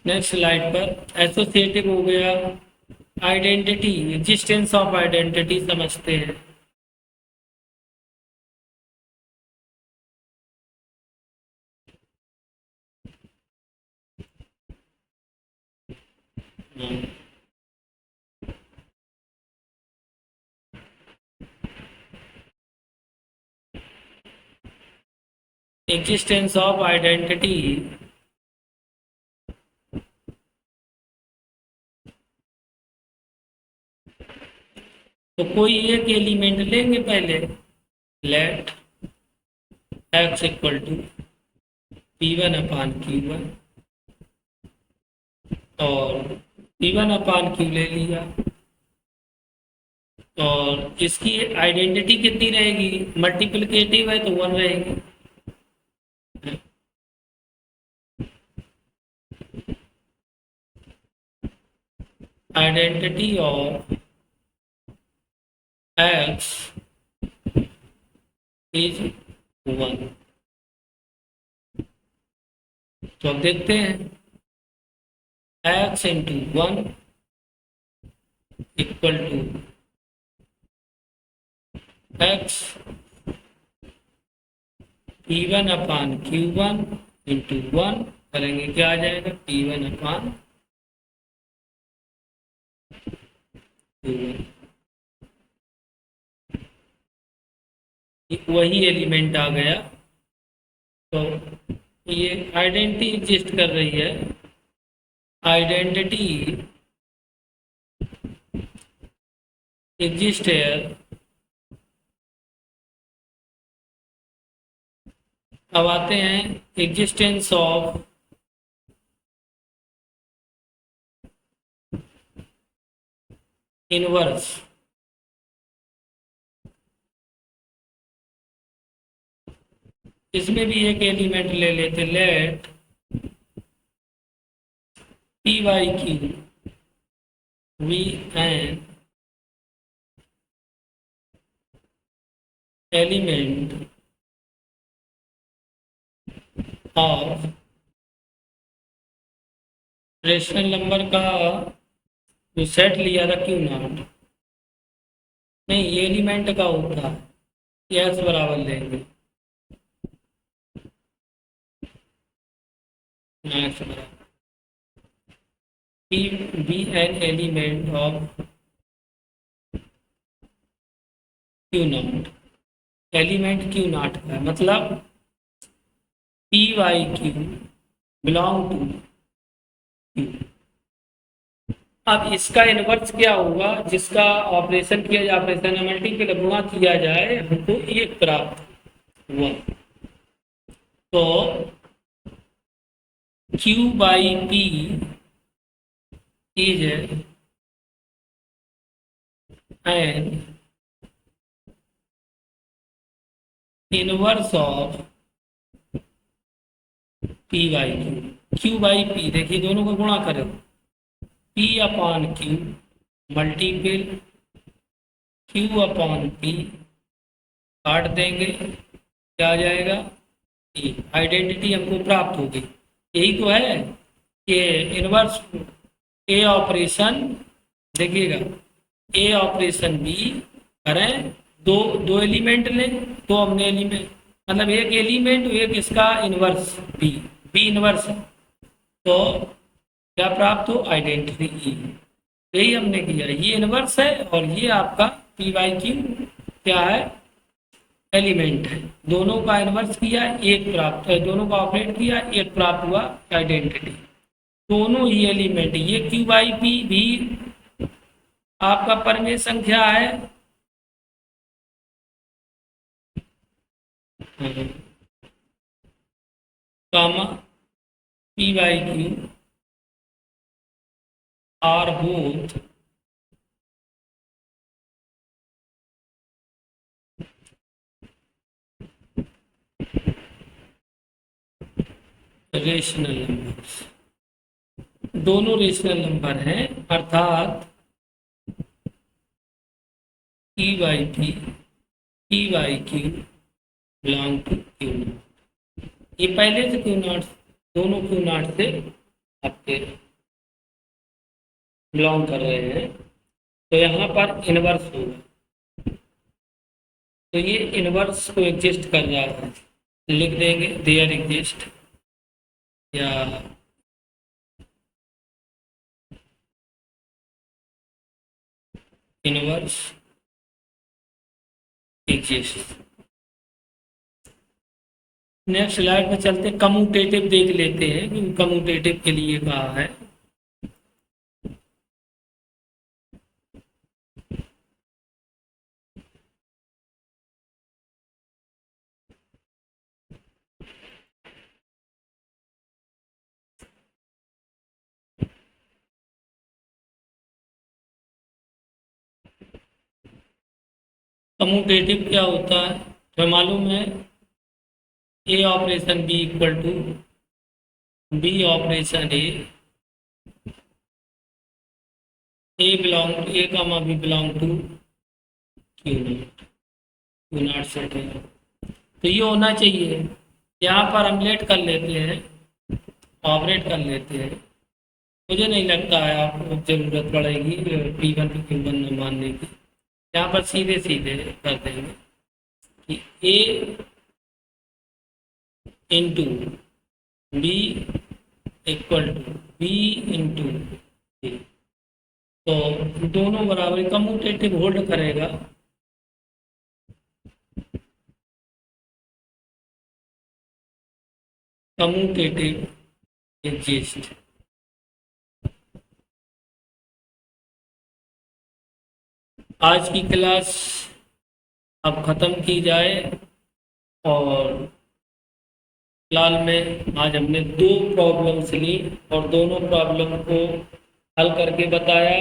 Speaker 1: नेक्स्ट स्लाइड पर एसोसिएटिव हो गया। आइडेंटिटी, एग्जिस्टेंस ऑफ आइडेंटिटी समझते हैं। एग्जिस्टेंस ऑफ आइडेंटिटी, तो कोई एक एलिमेंट लेंगे पहले, let X equal to P1 upon Q1, और P1 अपान Q ले लिया, और इसकी आइडेंटिटी कितनी रहेगी, मल्टीप्लिकेटिव है तो 1 रहेगी। Identity of X is 1। तो अब देखते हैं, X into 1 equal to X P1 upon Q1 into 1 करेंगे, क्या आ जाएगा, P1 अपान Q1। वही एलिमेंट आ गया। तो ये आइडेंटिटी एग्जिस्ट कर रही है, आइडेंटिटी एग्जिस्ट है। अब आते हैं एग्जिस्टेंस ऑफ इनवर्स। इसमें भी एक एलिमेंट ले लेते, let P by Q be an element of rational number का जो सेट लिया था क्यू नॉट, नहीं ये एलिमेंट का होता है, यस बराबर लेंगे, एक्स बराबर P be an element of Q not, element Q not का मतलब P by Q belong to Q. अब इसका इनवर्स क्या होगा, जिसका ऑपरेशन किया जाए, ऑपरेशन मल्टीपल गुणा किया जाए, हमको एक प्राप्त हुआ। तो Q by P is an inverse of P by Q by P, देखिए दोनों को गुणा करो, P upon Q multiple Q upon P, काट देंगे, क्या आ जाएगा, E। आइडेंटिटी हमको प्राप्त होगी। यही तो है कि इनवर्स ए ऑपरेशन, देखिएगा ए ऑपरेशन बी करें, दो दो एलिमेंट लें, तो हमने एलिमेंट मतलब एक एलिमेंट, एक इसका इनवर्स बी, बी इनवर्स है, तो क्या प्राप्त हो, आइडेंटिटी ई। यही हमने किया, ये इनवर्स है और ये आपका पी वाई क्यू क्या है, एलिमेंट है। दोनों का इनवर्स किया, एक प्राप्त है, दोनों का ऑपरेट किया, एक प्राप्त हुआ, आइडेंटिटी। दोनों ही एलिमेंट, ये क्यू बाई पी भी आपका परमेय संख्या है, comma p by q are both rational numbers, दोनों रेशनल नंबर हैं, अर्थात e by p, e by q belong to Q not. ये पहले से क्यू नॉट, दोनों क्यू नॉट से आपके बिलोंग कर रहे हैं, तो यहाँ पर इनवर्स होगा, तो ये इनवर्स को एग्जिस्ट कर रहा है, लिख देंगे देयर एग्जिस्ट, या इनवर्स एग्जिस्ट। नेक्स्ट स्लाइड में चलते, कम्यूटेटिव देख लेते हैं कि कम्यूटेटिव के लिए कहा है। कम्यूटेटिव क्या होता है, तो मालूम है a operation b equal to b operation a belong to a comma b belong to Q not, Q not set है, तो ये होना चाहिए। यहाँ पर हम लेट कर लेते हैं, ऑपरेट कर लेते हैं, मुझे नहीं लगता है आपको जरूरत पड़ेगी P1 की Q1 मानने की, यहाँ पर सीधे सीधे कर देंगे कि A into b equal to b into a, तो दोनों बराबर कम्यूटेटिव होल्ड करेगा, कम्यूटेटिव एग्जिस्ट। आज की क्लास अब ख़त्म की जाए, और फिलहाल में आज हमने दो प्रॉब्लम्स ली और दोनों प्रॉब्लम को हल करके बताया।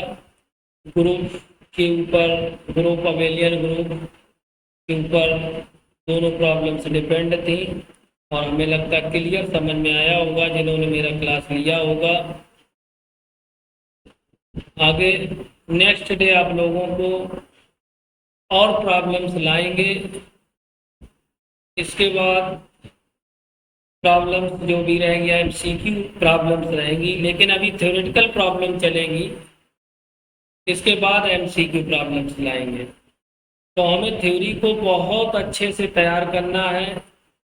Speaker 1: ग्रुप के ऊपर, ग्रुप अबेलियन ग्रुप के ऊपर दोनों प्रॉब्लम्स डिपेंड थी, और हमें लगता है क्लियर समझ में आया होगा जिन्होंने मेरा क्लास लिया होगा। आगे नेक्स्ट डे आप लोगों को और प्रॉब्लम्स लाएंगे, इसके बाद प्रॉब्लम्स जो भी रहेंगी MCQ प्रॉब्लम्स रहेंगी, लेकिन अभी थ्योरेटिकल प्रॉब्लम चलेंगी, इसके बाद MCQ प्रॉब्लम्स लाएंगे। तो हमें थ्योरी को बहुत अच्छे से तैयार करना है,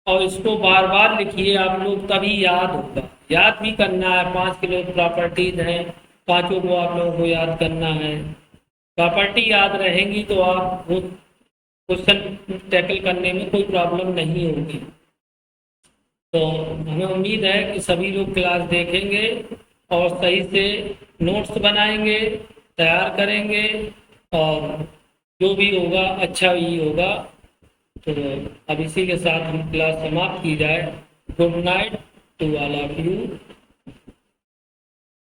Speaker 1: और इसको बार बार लिखिए आप लोग, तभी याद होगा। याद भी करना है, 5 किलो प्रॉपर्टीज हैं, पांचों को आप लोगों को याद करना है। प्रॉपर्टी याद रहेंगी तो आप वो क्वेश्चन टैकल करने में कोई प्रॉब्लम नहीं होगी। तो हमें उम्मीद है कि सभी लोग क्लास देखेंगे और सही से नोट्स बनाएंगे, तैयार करेंगे, और जो भी होगा अच्छा ही होगा। तो अब इसी के साथ हम क्लास समाप्त की जाए। Good night to all of you.